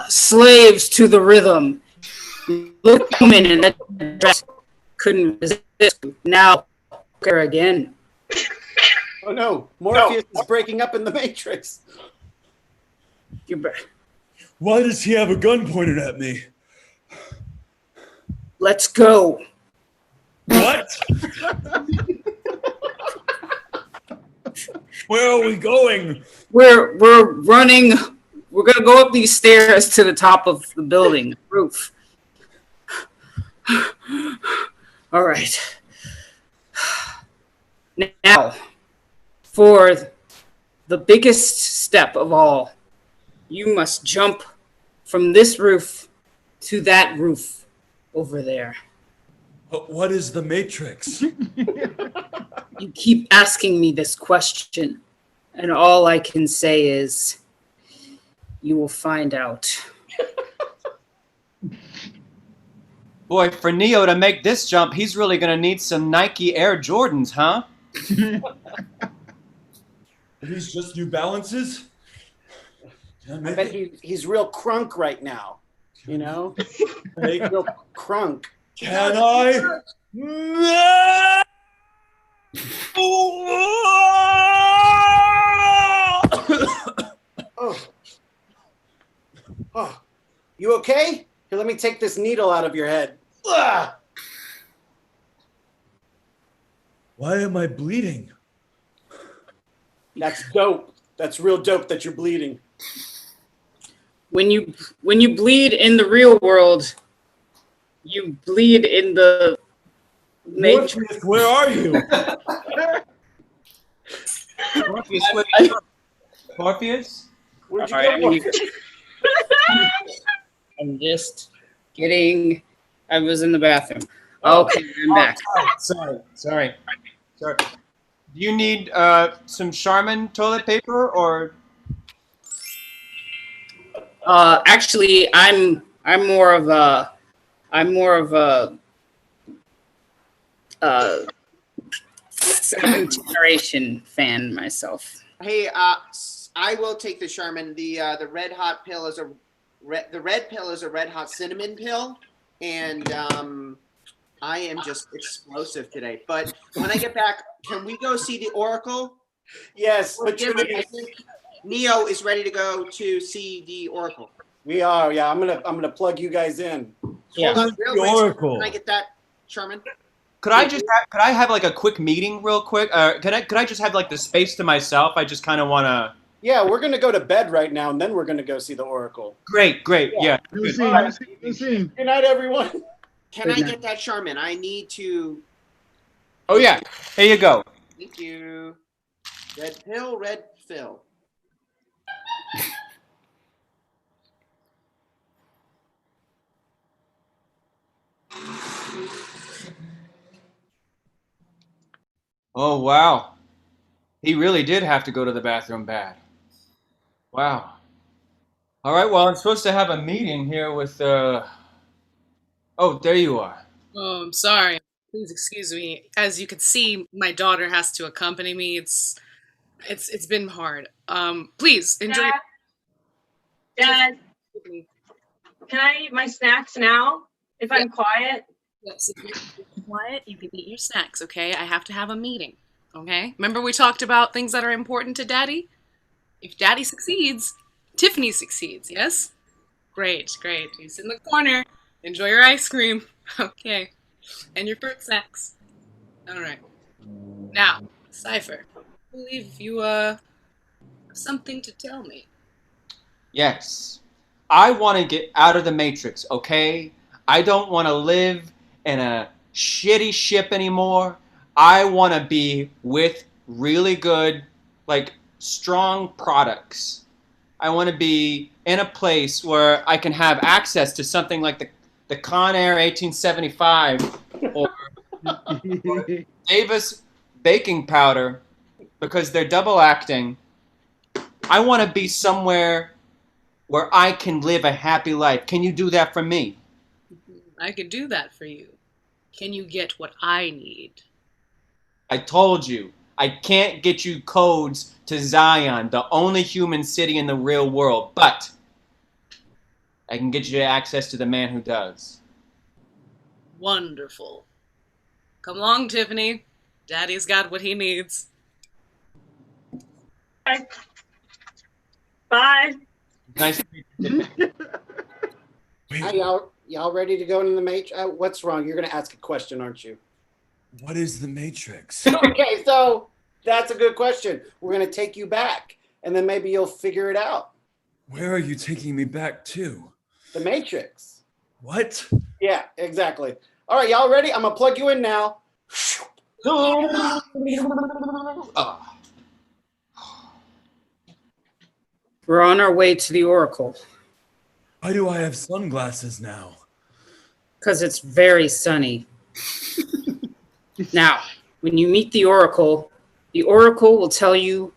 slaves to the rhythm. Look at women in that dress. Couldn't resist. Now, her again. Oh no, Morpheus is breaking up in the Matrix. Why does he have a gun pointed at me? Let's go. What? Where are we going? We're running. We're gonna go up these stairs to the top of the building roof. All right. Now, for the biggest step of all, you must jump from this roof to that roof over there. But what is the Matrix? You keep asking me this question, and all I can say is, you will find out. Boy, for Neo to make this jump, he's really gonna need some Nike Air Jordans, huh? Are these just New Balances? I bet he's real crunk right now. You know? Real crunk. Can I? Oh. Oh. You okay? Here, let me take this needle out of your head. Ugh. Why am I bleeding? That's dope. That's real dope that you're bleeding. When you bleed in the real world, you bleed in the Morpheus, where are you? Morpheus, Morpheus? Where'd you All go, right, Morpheus? I'm just kidding. I was in the bathroom. Okay, I'm back. Sorry. Do you need some Charmin toilet paper or? Actually, I'm more of a seventh generation fan myself. Hey, I will take the Charmin. The red hot pill is the red pill is a red hot cinnamon pill, and I am just explosive today. But when I get back, can we go see the Oracle? Yes, I think Neo is ready to go to see the Oracle. we are. Yeah, I'm gonna plug you guys in. Yeah. Hold on, real The quick. Oracle. Can I get that, Charmin? Could I have like a quick meeting real quick? Could I just have like the space to myself? I just kind of want to. Yeah, we're gonna go to bed right now, and then we're gonna go see the Oracle. Great. Yeah. New Good. scene. Good night, everyone. Can I get that, Charmin? I need to. Oh yeah. Here you go. Thank you. Red pill, red fill. Oh wow. He really did have to go to the bathroom bad. Wow. All right. Well, I'm supposed to have a meeting here with. Oh, there you are. Oh, I'm sorry. Please excuse me. As you can see, my daughter has to accompany me. It's been hard. Please enjoy. Dad, can I eat my snacks now? If I'm quiet? Yes, if you're quiet, you can eat your snacks, okay? I have to have a meeting, okay? Remember we talked about things that are important to Daddy? If Daddy succeeds, Tiffany succeeds, yes? Great. You sit in the corner, enjoy your ice cream, okay? And your fruit snacks. All right. Now, Cypher, I believe you have something to tell me. Yes. I want to get out of the Matrix, okay? I don't want to live in a shitty ship anymore. I want to be with really good, like, strong products. I want to be in a place where I can have access to something like the Conair 1875 or Davis baking powder because they're double acting. I want to be somewhere where I can live a happy life. Can you do that for me? I could do that for you. Can you get what I need? I told you, I can't get you codes to Zion, the only human city in the real world, but I can get you access to the man who does. Wonderful. Come along, Tiffany. Daddy's got what he needs. Bye. Bye. Nice to meet you, Tiffany. Hi, y'all ready to go into the Matrix? What's wrong? You're gonna ask a question, aren't you? What is the Matrix? Okay, so that's a good question. We're gonna take you back, and then maybe you'll figure it out. Where are you taking me back to? The Matrix. What? Yeah, exactly. All right, y'all ready? I'm gonna plug you in now. We're on our way to the Oracle Why do I have sunglasses now? because it's very sunny. Now, when you meet the Oracle will tell you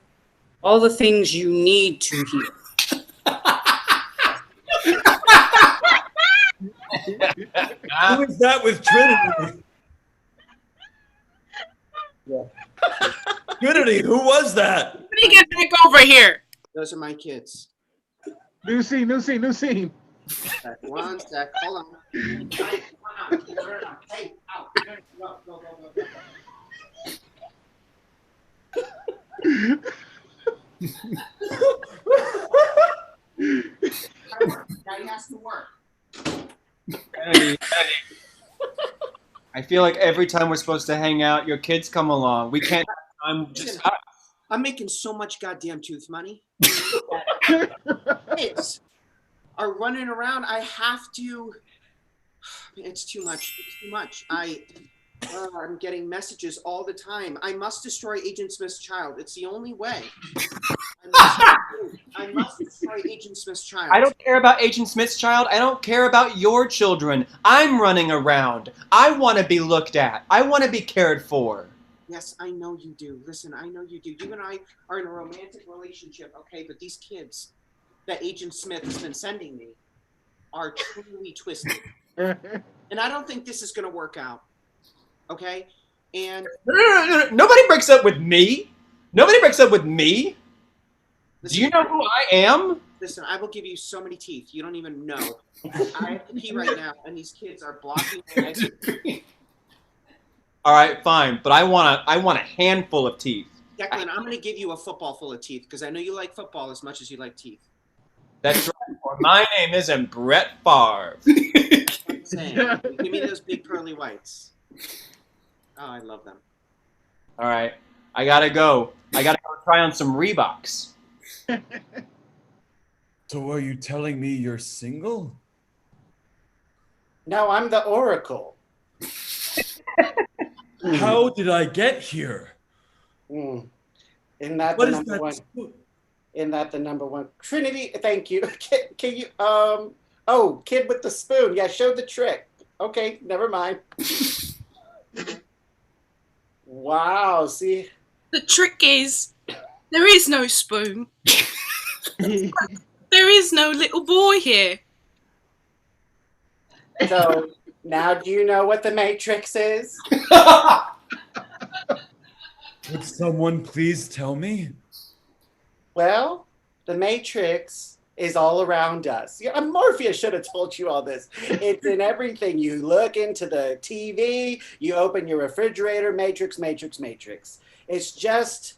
all the things you need to hear. Who is that with Trinity? Trinity, who was that? Let me get back over here. Those are my kids. New scene, new scene, new scene. One sec. Hold on. Hey, out. Go, go, go, go, Daddy has to work. I feel like every time we're supposed to hang out, your kids come along. We can't. I'm making so much goddamn tooth money. Kids are running around. I have to. It's too much. It's too much. I'm getting messages all the time. I must destroy Agent Smith's child. It's the only way. I must destroy Agent Smith's child. I don't care about Agent Smith's child. I don't care about your children. I'm running around. I want to be looked at. I want to be cared for. Yes, I know you do. Listen, I know you do. You and I are in a romantic relationship, okay? But these kids that Agent Smith has been sending me are truly twisted. And I don't think this is going to work out, okay? And nobody breaks up with me. Nobody breaks up with me. listen, Do you know who I am? Listen, I will give you so many teeth. You don't even know. I have to pee right now, and these kids are blocking my exit. All right, fine, but I want a handful of teeth. Declan, I'm going to give you a football full of teeth because I know you like football as much as you like teeth. That's right. Or my name isn't Brett Favre. I'm saying, give me those big pearly whites. Oh, I love them. All right, I gotta go. I gotta go try on some Reeboks. So are you telling me you're single? No, I'm the Oracle. How did I get here? Isn't that What the is number that? one? Isn't that the number one? Trinity, thank you. Can you, oh, kid with the spoon. Yeah, show the trick. Okay, never mind. Wow, see? The trick is, there is no spoon. There is no little boy here. So, now do you know what the Matrix is? Would someone please tell me? Well, the Matrix is all around us. Yeah, Morpheus should have told you all this. It's in everything. You look into the TV, you open your refrigerator, Matrix, Matrix, Matrix. It's just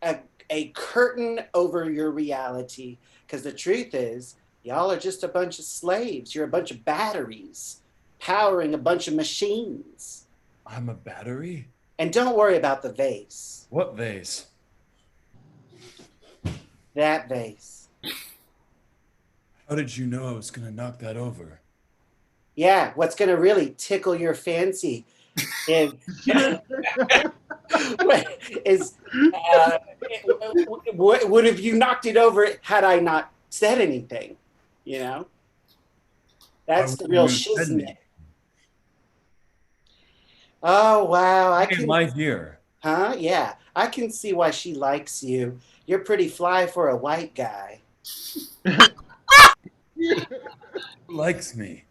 a curtain over your reality. Because the truth is, y'all are just a bunch of slaves. You're a bunch of batteries powering a bunch of machines. I'm a battery? And don't worry about the vase. What vase? That vase. How did you know I was going to knock that over? Yeah, what's going to really tickle your fancy is, would have you knocked it over had I not said anything, you know? That's the real shiznit. Oh, wow. Am I here? Huh? Yeah, I can see why she likes you. You're pretty fly for a white guy. Who likes me?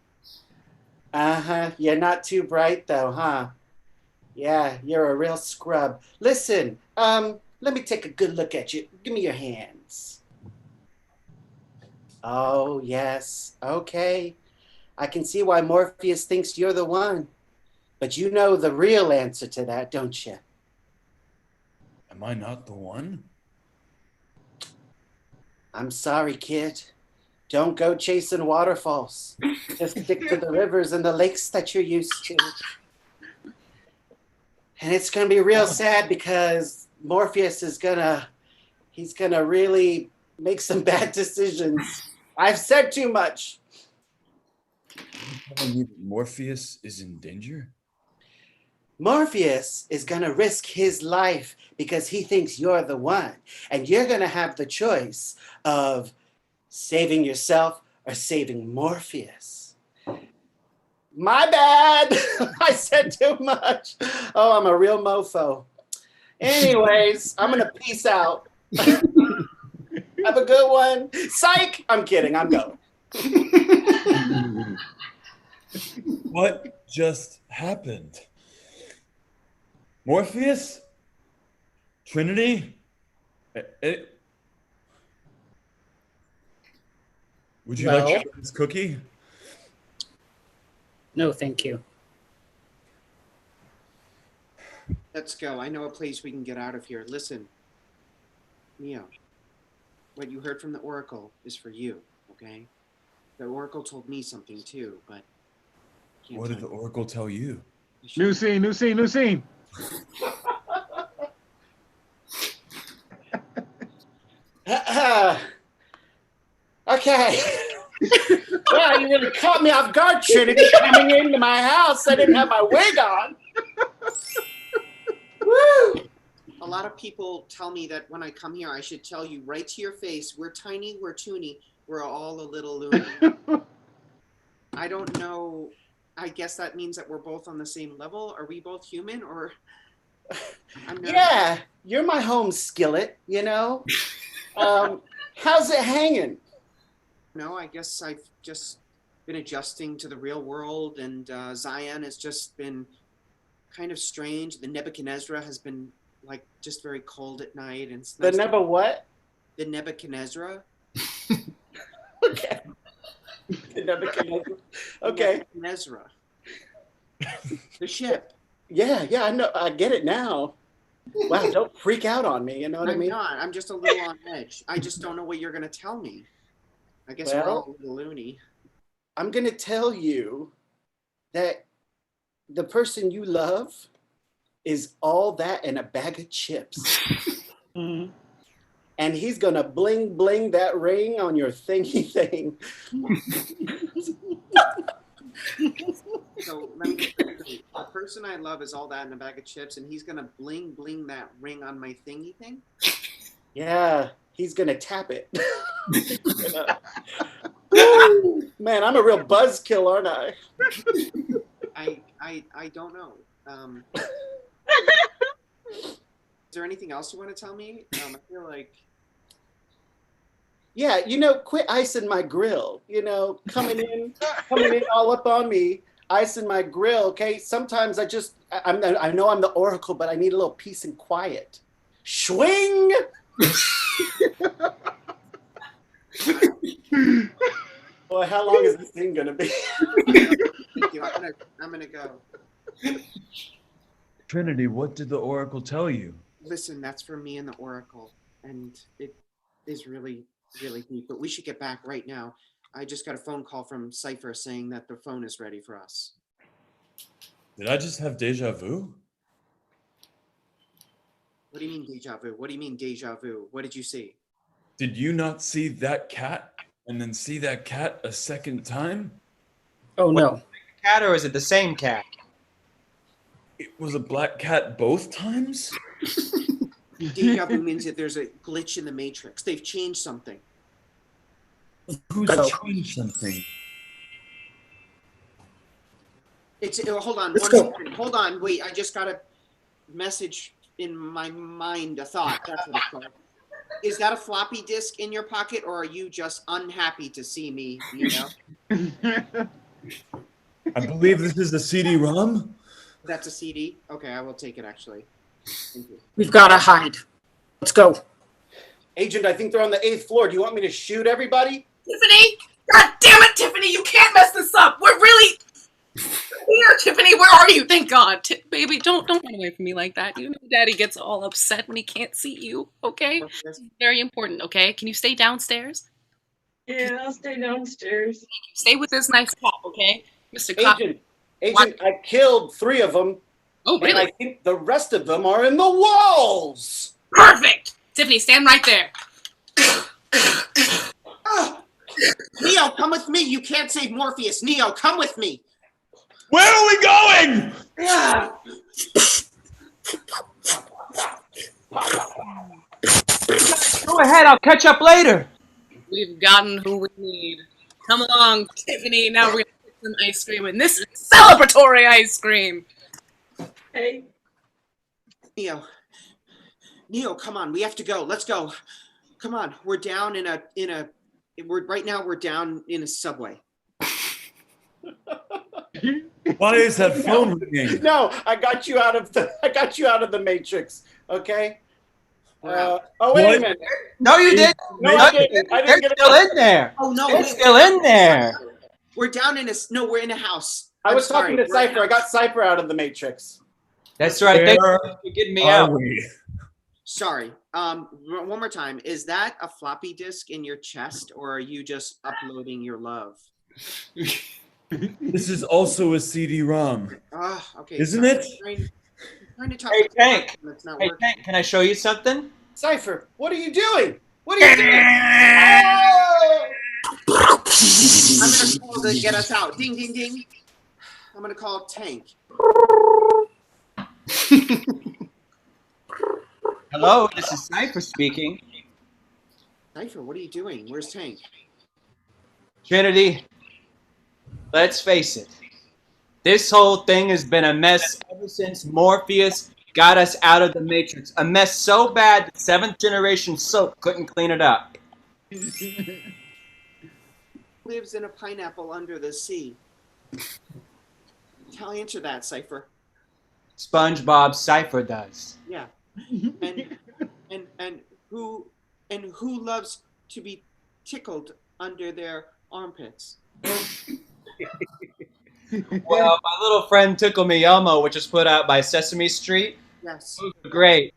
Uh-huh. You're not too bright, though, huh? Yeah, you're a real scrub. Listen, let me take a good look at you. Give me your hands. Oh, yes. Okay. I can see why Morpheus thinks you're the one. But you know the real answer to that, don't you? Am I not the one? I'm sorry, kid. Don't go chasing waterfalls. Just stick to the rivers and the lakes that you're used to. And it's going to be real sad because Morpheus is he's going to really make some bad decisions. I've said too much. You're telling me that Morpheus is in danger? Morpheus is going to risk his life because he thinks you're the one. And you're going to have the choice of saving yourself or saving Morpheus. My bad. I said too much. Oh, I'm a real mofo. Anyways, I'm going to peace out. Have a good one. Psych! I'm kidding. I'm going. What just happened? Morpheus? Trinity? Would you like Well? to try this cookie? No, thank you. Let's go. I know a place we can get out of here. Listen, Neo, what you heard from the Oracle is for you, okay? The Oracle told me something too, but... What did the Oracle tell you? New scene, new scene, new scene. Okay. Well, you really caught me off guard, Trinity, coming into my house. I didn't have my wig on. Woo! A lot of people tell me that when I come here, I should tell you right to your face, we're tiny, we're toony, we're all a little loony. I don't know. I guess that means that we're both on the same level. Are we both human or? Yeah, you're my home skillet, you know? How's it hanging? No, I guess I've just been adjusting to the real world, and Zion has just been kind of strange. The Nebuchadnezzar has been like just very cold at night, and The what? The Nebuchadnezzar. Okay. The Nebuchadnezzar. Okay. Nebuchadnezzar. The ship. Yeah, I know. I get it now. Wow, don't freak out on me. You know what I mean? I'm not. I'm just a little on edge. I just don't know what you're going to tell me. I guess we're all a little loony. I'm going to tell you that the person you love is all that and a bag of chips. And he's going to bling bling that ring on your thingy thing. So let me get this straight. The person I love is all that in a bag of chips, and he's going to bling bling that ring on my thingy thing? Yeah, he's going to tap it. Man, I'm a real buzzkill, aren't I? I don't know. Is there anything else you want to tell me? I feel like... Yeah, quit icing my grill. Coming in all up on me, icing my grill. Okay, sometimes I know I'm the Oracle, but I need a little peace and quiet. Swing. Boy, how long is this thing gonna be? Thank you. I'm gonna go. Trinity, what did the Oracle tell you? Listen, that's for me and the Oracle, and it is really, really deep. But we should get back right now. I just got a phone call from Cypher saying that the phone is ready for us. Did I just have deja vu? What do you mean deja vu? What do you mean deja vu? What did you see? Did you not see that cat and then see that cat a second time? Oh, no. Cat, or is it the same cat? It was a black cat both times? Deja vu means that there's a glitch in the Matrix. They've changed something. Who's changed something? Hold on. Let's One go. second. Hold on. Wait, I just got a message in my mind, a thought. That's what it's called. Is that a floppy disk in your pocket, or are you just unhappy to see me, I believe this is a CD-ROM. That's a CD? Okay, I will take it, actually. Thank you. We've got to hide. Let's go. Agent, I think they're on the 8th floor. Do you want me to shoot everybody? Tiffany! God damn it, Tiffany! You can't mess this up! We're really here, Tiffany! Where are you? Thank God. Baby, don't run away from me like that. You know Daddy gets all upset when he can't see you, okay? It's very important, okay? Can you stay downstairs? Yeah, I'll stay downstairs. Stay with this nice cop, okay? Mr. Cop. Agent, I killed 3 of them. Oh, really? And I think the rest of them are in the walls. Perfect! Tiffany, stand right there. Neo, come with me. You can't save Morpheus. Neo, come with me. Where are we going? Go ahead, I'll catch up later. We've gotten who we need. Come along, Tiffany. Now we're gonna get some ice cream, and this is celebratory ice cream. Hey. Neo, come on. We have to go. Let's go. Come on. We're down right now we're down in a subway. Why is that phone ringing? No, I got you out of the matrix. Okay. Oh wait a minute. No, you didn't. No, I didn't. I didn't They're get still it. in there. Oh no, They're wait, still in there. we're down in a no, we're in a house. I was I'm sorry, talking to we're in a Cypher. I got Cypher out of the matrix. That's right. Thank Where you for getting me are out. we? Sorry. One more time. Is that a floppy disk in your chest, or are you just uploading your love? This is also a CD-ROM. Okay. Isn't sorry. it? I'm trying to talk Hey, to Tank. That's not Hey, working. Tank, can I show you something? Cypher, what are you doing? What are you doing? Oh! I'm gonna call to get us out. Ding, ding, ding. I'm gonna call Tank. Hello, this is Cypher speaking. Cypher, what are you doing? Where's Tank? Trinity, let's face it. This whole thing has been a mess ever since Morpheus got us out of the Matrix. A mess so bad that 7th generation soap couldn't clean it up. Lives in a pineapple under the sea. Tell answer that, Cypher. SpongeBob Cypher does. Yeah. And who loves to be tickled under their armpits? Well, my little friend Tickle Me Elmo, which is put out by Sesame Street, Yes. those are great.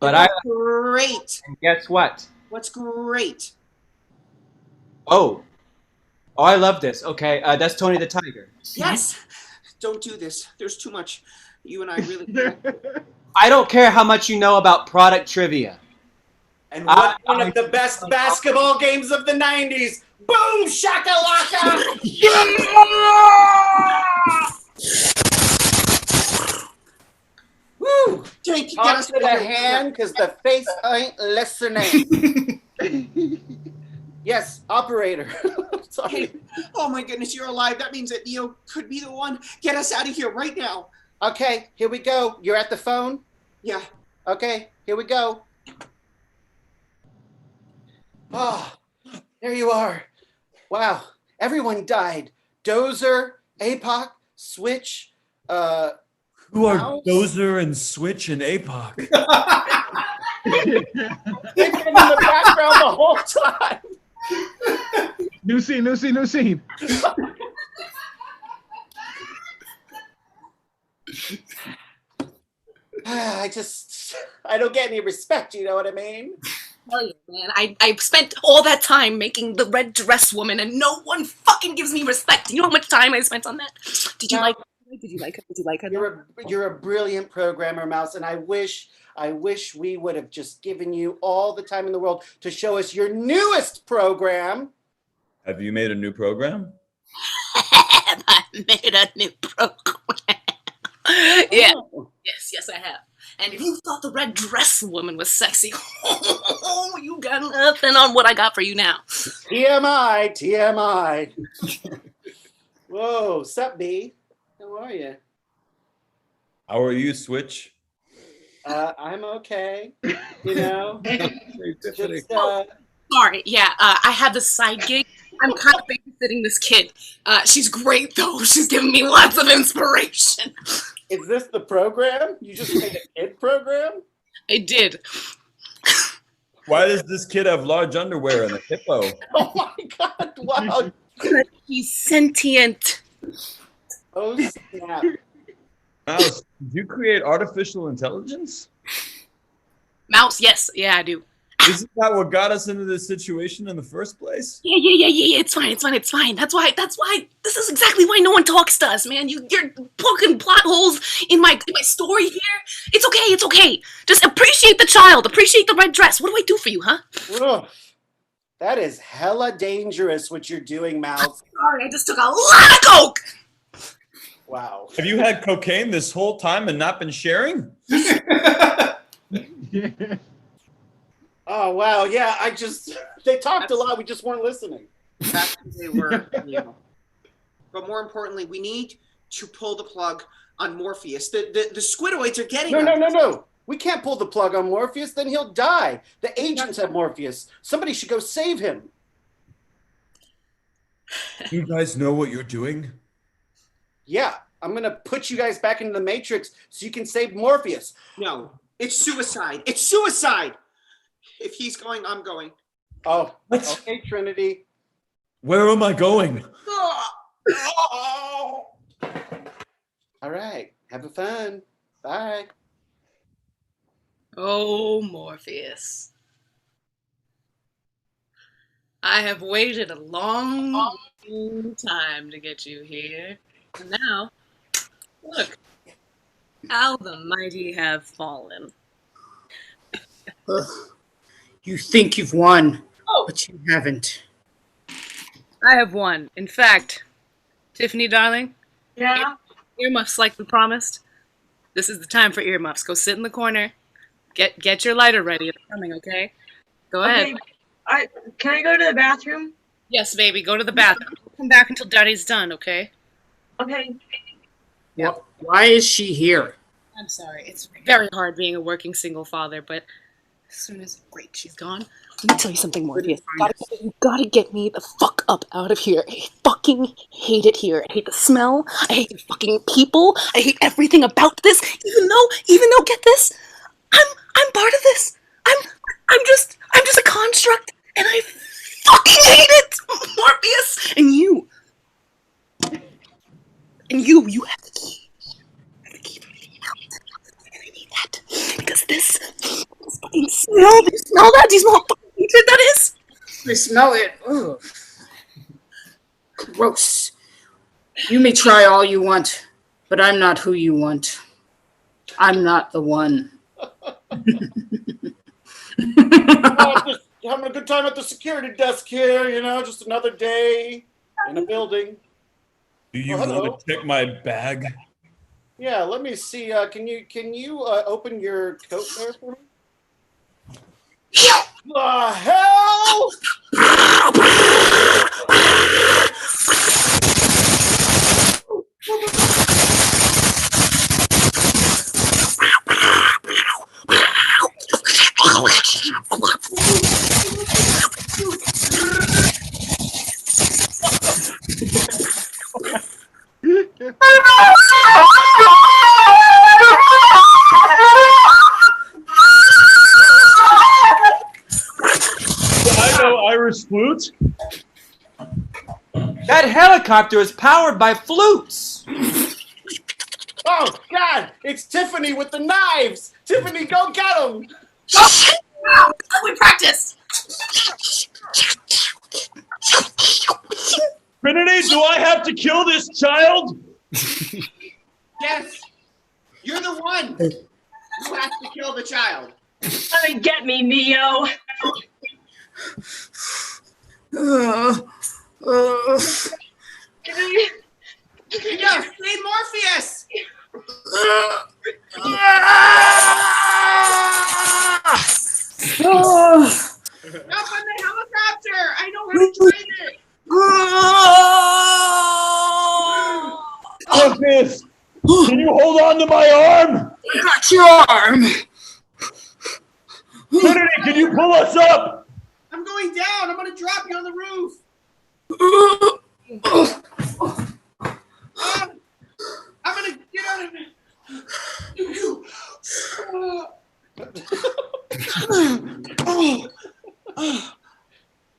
But What's great. And guess what? What's great? Oh, I love this. Okay, that's Tony the Tiger. Yes. Don't do this. There's too much. You and I really. I don't care how much you know about product trivia. And what one of the best basketball games of the 90s? Boom shakalaka! Woo! Tank, get Talk us to the hand because the face ain't listening. Yes, operator. Sorry. Hey, oh my goodness, you're alive. That means that Neo could be the one. Get us out of here right now. Okay, here we go. You're at the phone? Yeah. Okay, here we go. Oh, there you are. Wow, everyone died. Dozer, APOC, Switch, Who are Mouse? Dozer and Switch and APOC? They've been in the background the whole time. New scene, new scene, new scene. I don't get any respect, you know what I mean? Tell you, man, I spent all that time making the red dress woman, and no one fucking gives me respect. You know how much time I spent on that? Did you like her? Did you like her? Did you like her? You're a brilliant programmer, Mouse, and I wish we would have just given you all the time in the world to show us your newest program. Have you made a new program? I made a new program. Yeah. Oh. Yes, I have. And if you thought the red dress woman was sexy, you got nothing on what I got for you now. TMI. Whoa, sup, B? How are you? How are you, Switch? I'm okay. You know, just, Sorry, yeah, I have this side gig. I'm kind of babysitting this kid. She's great, though. She's giving me lots of inspiration. Is this the program? You just made a kid program? I did. Why does this kid have large underwear and a hippo? Oh my God! Wow. He's sentient. Oh snap! Mouse, did you create artificial intelligence? Mouse, yes, yeah, I do. Isn't that what got us into this situation in the first place? Yeah. It's fine. That's why. This is exactly why no one talks to us, man. You're poking plot holes in my story here. It's okay. Just appreciate the child. Appreciate the red dress. What do I do for you, huh? Ugh. That is hella dangerous what you're doing, Mouse. Sorry, I just took a lot of coke. Wow. Have you had cocaine this whole time and not been sharing? Oh wow, yeah. They talked a lot. We just weren't listening. That's who they were. Yeah. But more importantly, we need to pull the plug on Morpheus. The squidoids are getting us. No. We can't pull the plug on Morpheus. Then he'll die. The agents have Morpheus. Somebody should go save him. You guys know what you're doing? Yeah, I'm gonna put you guys back into the Matrix so you can save Morpheus. No, it's suicide. It's suicide. If he's going, I'm going. Oh, What? okay, Trinity. Where am I going? All right, have fun. Bye. Oh, Morpheus. I have waited a long time to get you here. And now, look, how the mighty have fallen. You think you've won, Oh. but you haven't. I have won. In fact, Tiffany, darling, Yeah. earmuffs like we promised. This is the time for earmuffs. Go sit in the corner. Get your lighter ready. It's coming, okay? Go ahead. Okay. Can I go to the bathroom? Yes, baby, go to the bathroom. Come back until Daddy's done, okay? Okay. Yep. Why is she here? I'm sorry. It's very hard being a working single father, but as soon as she's gone. Let me tell you something, Morpheus. You gotta get me the fuck up out of here. I fucking hate it here. I hate the smell. I hate the fucking people. I hate everything about this. Even though, get this, I'm part of this. I'm just a construct, and I fucking hate it, Morpheus. And you have the key. The key for getting out. And I need that because this fucking smell. Do you smell that? Do you smell how fucking hatred that is? I smell it. Ugh. Gross. You may try all you want, but I'm not who you want. I'm not the one. Just having a good time at the security desk here, just another day in a building. Do you hello. want to check my bag? Yeah, let me see. Can you open your coat there for me? The hell? I know Irish flute. That helicopter is powered by flutes. Oh, God! It's Tiffany with the knives! Tiffany, go get them! We practice. Trinity, do I have to kill this child? Yes, you're the one who has to kill the child. Come and get me, Neo. Yes, say Morpheus. Up on the helicopter. I know how to train it. Morpheus, can you hold on to my arm? Got your arm. Trinity, can you pull us up? I'm going down. I'm going to drop you on the roof. I'm going to get out of it.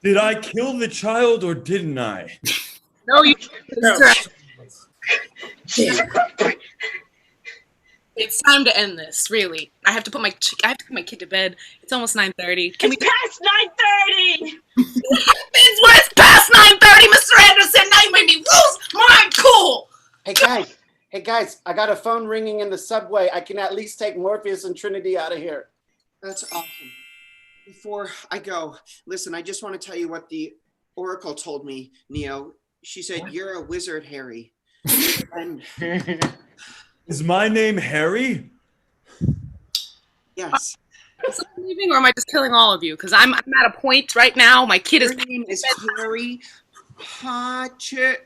Did I kill the child or didn't I? No, you. It's time to end this. Really, I have to put my kid to bed. It's almost 9:30. It's past 9:30. It's past 9:30, Mr. Anderson. Now you made me lose my cool. Hey guys! I got a phone ringing in the subway. I can at least take Morpheus and Trinity out of here. That's awesome. Before I go, listen, I just want to tell you what the Oracle told me, Neo. She said, you're a wizard, Harry. And Is my name Harry? yes. Is someone leaving, or am I just killing all of you? Because I'm at a point right now. My kid Your name is Harry Potter.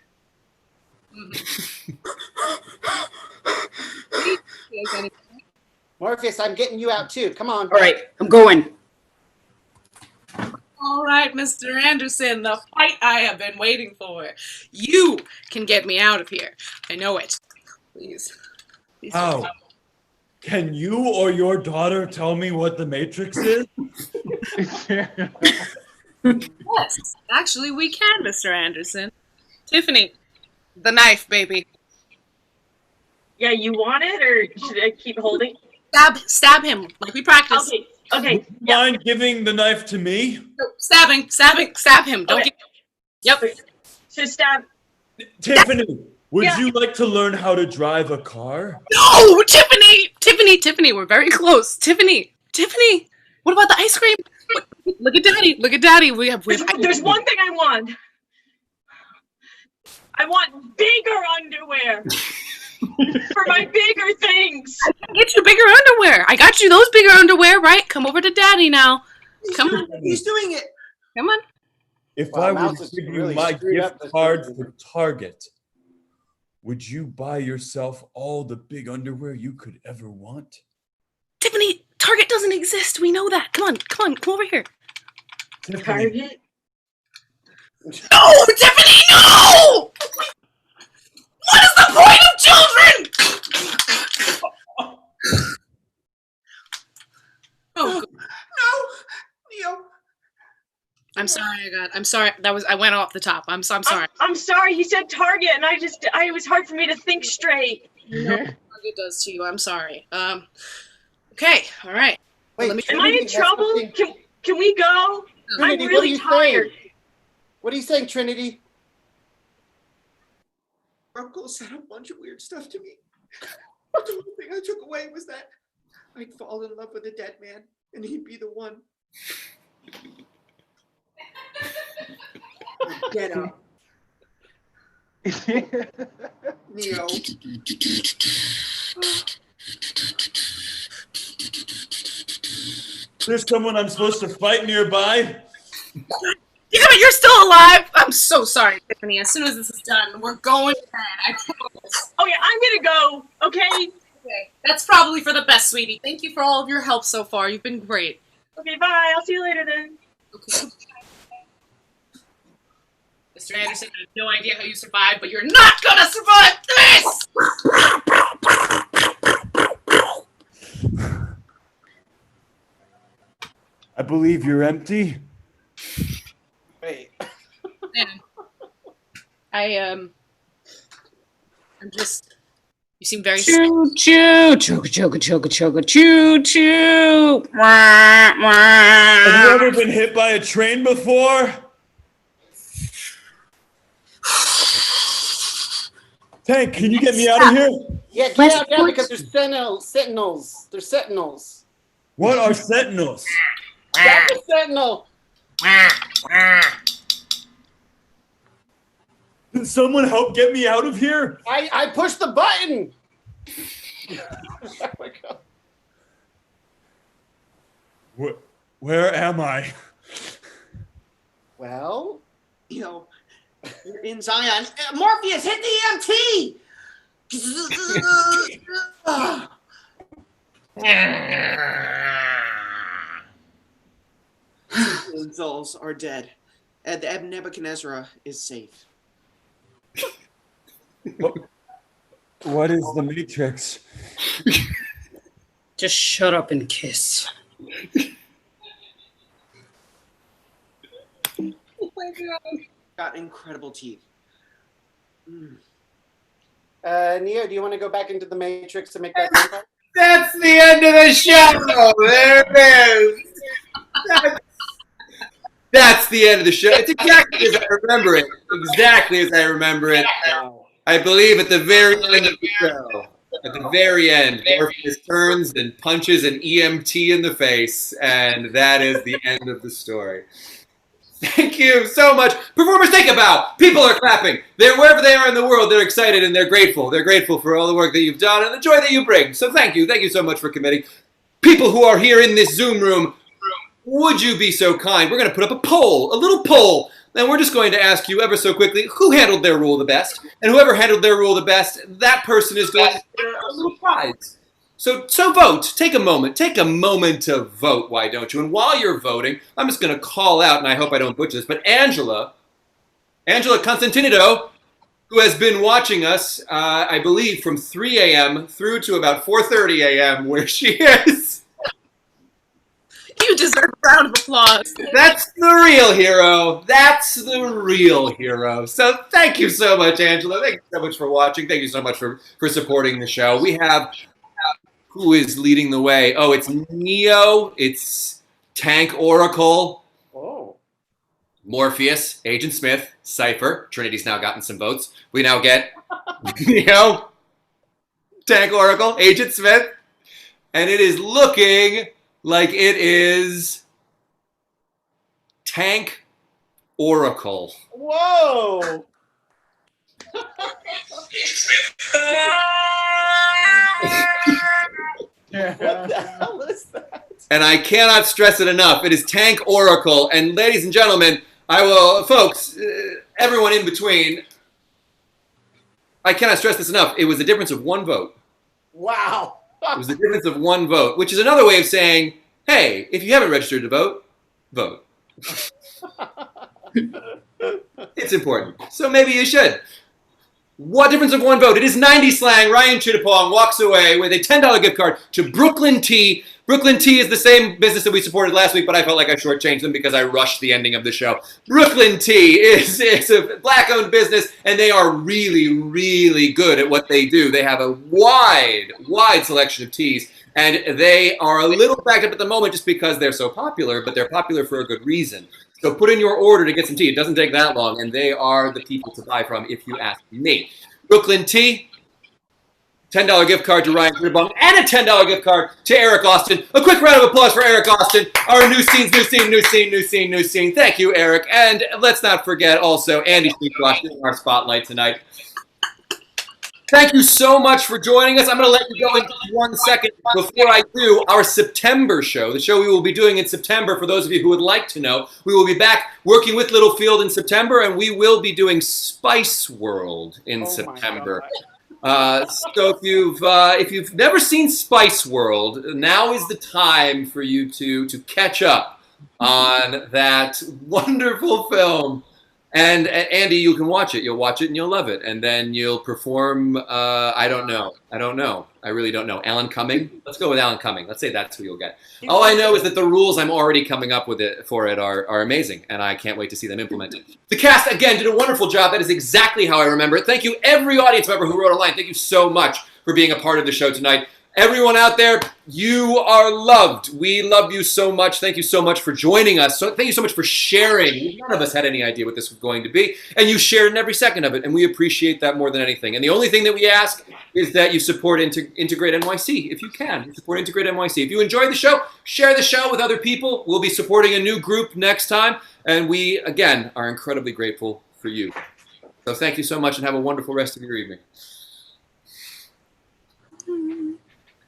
Morpheus, I'm getting you out too. Come on. All right, I'm going. All right, Mr. Anderson, the fight I have been waiting for. You can get me out of here. I know it. Please. Please don't. How? Can you or your daughter tell me what the Matrix is? Yes, actually, we can, Mr. Anderson. Tiffany, the knife, baby. Yeah, you want it, or should I keep holding? Stab him, like we practiced. Okay. Mind giving the knife to me? No, stab him. Don't Okay. Yep. So stab. Tiffany, would you like to learn how to drive a car? No, Tiffany, we're very close. Tiffany, what about the ice cream? Look at Daddy. We have. There's one thing I want. I want bigger underwear for my bigger things. I can get you bigger underwear. I got you those bigger underwear, right? Come over to Daddy now. Come on. He's doing it. Come on. If Wow, I Mouse were is to give really you my screwed up gift this card season. for Target, would you buy yourself all the big underwear you could ever want? Tiffany, Target doesn't exist. We know that. Come over here. Tiffany, Target? No, Tiffany, no! What is the point of children? Oh, No, Neo. I'm sorry. I went off the top. I'm sorry. I'm sorry. He said Target, and it was hard for me to think straight. You know what Target does to you. I'm sorry. Okay. All right. Wait, Let me- Am I in trouble? Can we go? Trinity, I'm what are really you tired. saying? What are you saying, Trinity? Uncle said a bunch of weird stuff to me. The only thing I took away was that I'd fall in love with a dead man, and he'd be the one. Get up, Neo. there's someone I'm supposed to fight nearby. Yeah, but you're still alive. I'm so sorry, Tiffany. As soon as this is done, we're going to bed. I promise. Oh yeah, I'm gonna go. Okay. Okay. That's probably for the best, sweetie. Thank you for all of your help so far. You've been great. Okay, bye. I'll see you later then. Okay. Mr. Anderson, I have no idea how you survived, but you're not gonna survive this! I believe you're empty. Wait. I'm just. You seem very. Choo choo, choo choo. Have you ever been hit by a train before? Tank, can you get me out of here? Yeah, get out there because there's sentinels. There's sentinels. What are sentinels? That's a sentinel. Can someone help get me out of here? I pushed the button. Oh my God. Where am I? Well, Neo, you're in Zion. Morpheus, hit the EMT! The Zulls are dead. And Nebuchadnezzar is safe. What is the Matrix? Just shut up and kiss. Oh my God. Got incredible teeth. Neo, do you want to go back into the Matrix to make that comeback? That's the end of the show. There it is. That's the end of the show. It's exactly as I remember it. Exactly as I remember it. Wow. I believe at the very end of the show, at the very end, Morpheus turns and punches an EMT in the face, and that is the end of the story. Thank you so much. Performers, take a bow. People are clapping. They're wherever they are in the world, they're excited and they're grateful. They're grateful for all the work that you've done and the joy that you bring. So thank you. Thank you so much for committing. People who are here in this Zoom room, would you be so kind? We're going to put up a poll, a little poll. And we're just going to ask you ever so quickly who handled their rule the best. And whoever handled their rule the best, that person is going to get a little prize. So vote. Take a moment to vote. Why don't you? And while you're voting, I'm just going to call out, and I hope I don't butcher this, but Angela Constantinido, who has been watching us, I believe, from 3 a.m. through to about 4:30 a.m., where she is. You deserve a round of applause. That's the real hero. That's the real hero. So thank you so much, Angela. Thank you so much for watching. Thank you so much for supporting the show. We have, who is leading the way? Oh, it's Neo. It's Tank Oracle. Oh. Morpheus, Agent Smith, Cypher. Trinity's now gotten some votes. We now get Neo, Tank Oracle, Agent Smith. And it is looking like it is Tank Oracle. Whoa! What the hell is that? And I cannot stress it enough. It is Tank Oracle. And ladies and gentlemen, folks, everyone in between, I cannot stress this enough. It was a difference of 1 vote. Wow. It was the difference of 1 vote, which is another way of saying, hey, if you haven't registered to vote, vote. It's important. So maybe you should. What difference of 1 vote? It is 90 slang. Ryan Chittapong walks away with a $10 gift card to Brooklyn Tea. Brooklyn Tea is the same business that we supported last week, but I felt like I shortchanged them because I rushed the ending of the show. Brooklyn Tea is a black-owned business, and they are really, really good at what they do. They have a wide selection of teas, and they are a little backed up at the moment just because they're so popular, but they're popular for a good reason. So put in your order to get some tea. It doesn't take that long, and they are the people to buy from if you ask me. Brooklyn Tea, $10 gift card to Ryan Chittapong, and a $10 gift card to Eric Austin. A quick round of applause for Eric Austin, our new scene. Thank you, Eric. And let's not forget also Andy Sneakwash in our spotlight tonight. Thank you so much for joining us. I'm going to let you go in just 1 second before I do our September show, the show we will be doing in September. For those of you who would like to know, we will be back working with Littlefield in September, and we will be doing Spice World in September. So if you've never seen Spice World, now is the time for you to catch up on that wonderful film. And Andy, you can watch it. You'll watch it and you'll love it. And then you'll perform, I don't know. I really don't know. Alan Cumming? Let's go with Alan Cumming. Let's say that's who you'll get. All I know is that the rules I'm already coming up with for it are amazing. And I can't wait to see them implemented. The cast, again, did a wonderful job. That is exactly how I remember it. Thank you, every audience member who wrote a line. Thank you so much for being a part of the show tonight. Everyone out there, you are loved. We love you so much. Thank you so much for joining us. So thank you so much for sharing. None of us had any idea what this was going to be, and you shared in every second of it, and we appreciate that more than anything. And the only thing that we ask is that you support Integrate NYC if you can. Support Integrate NYC. If you enjoyed the show, share the show with other people. We'll be supporting a new group next time, and we, again, are incredibly grateful for you. So thank you so much, and have a wonderful rest of your evening.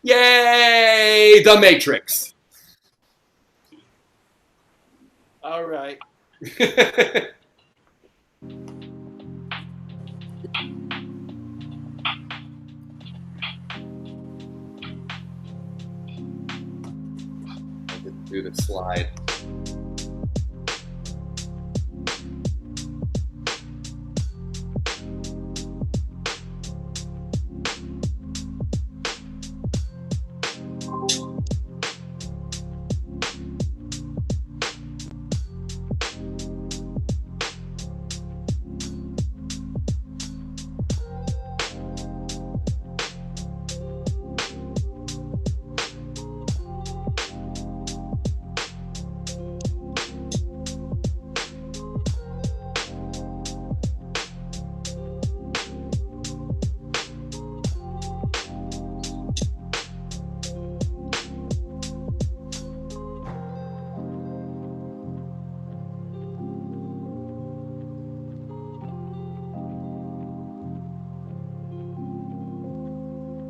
Yay! The Matrix. All right. Do the slide.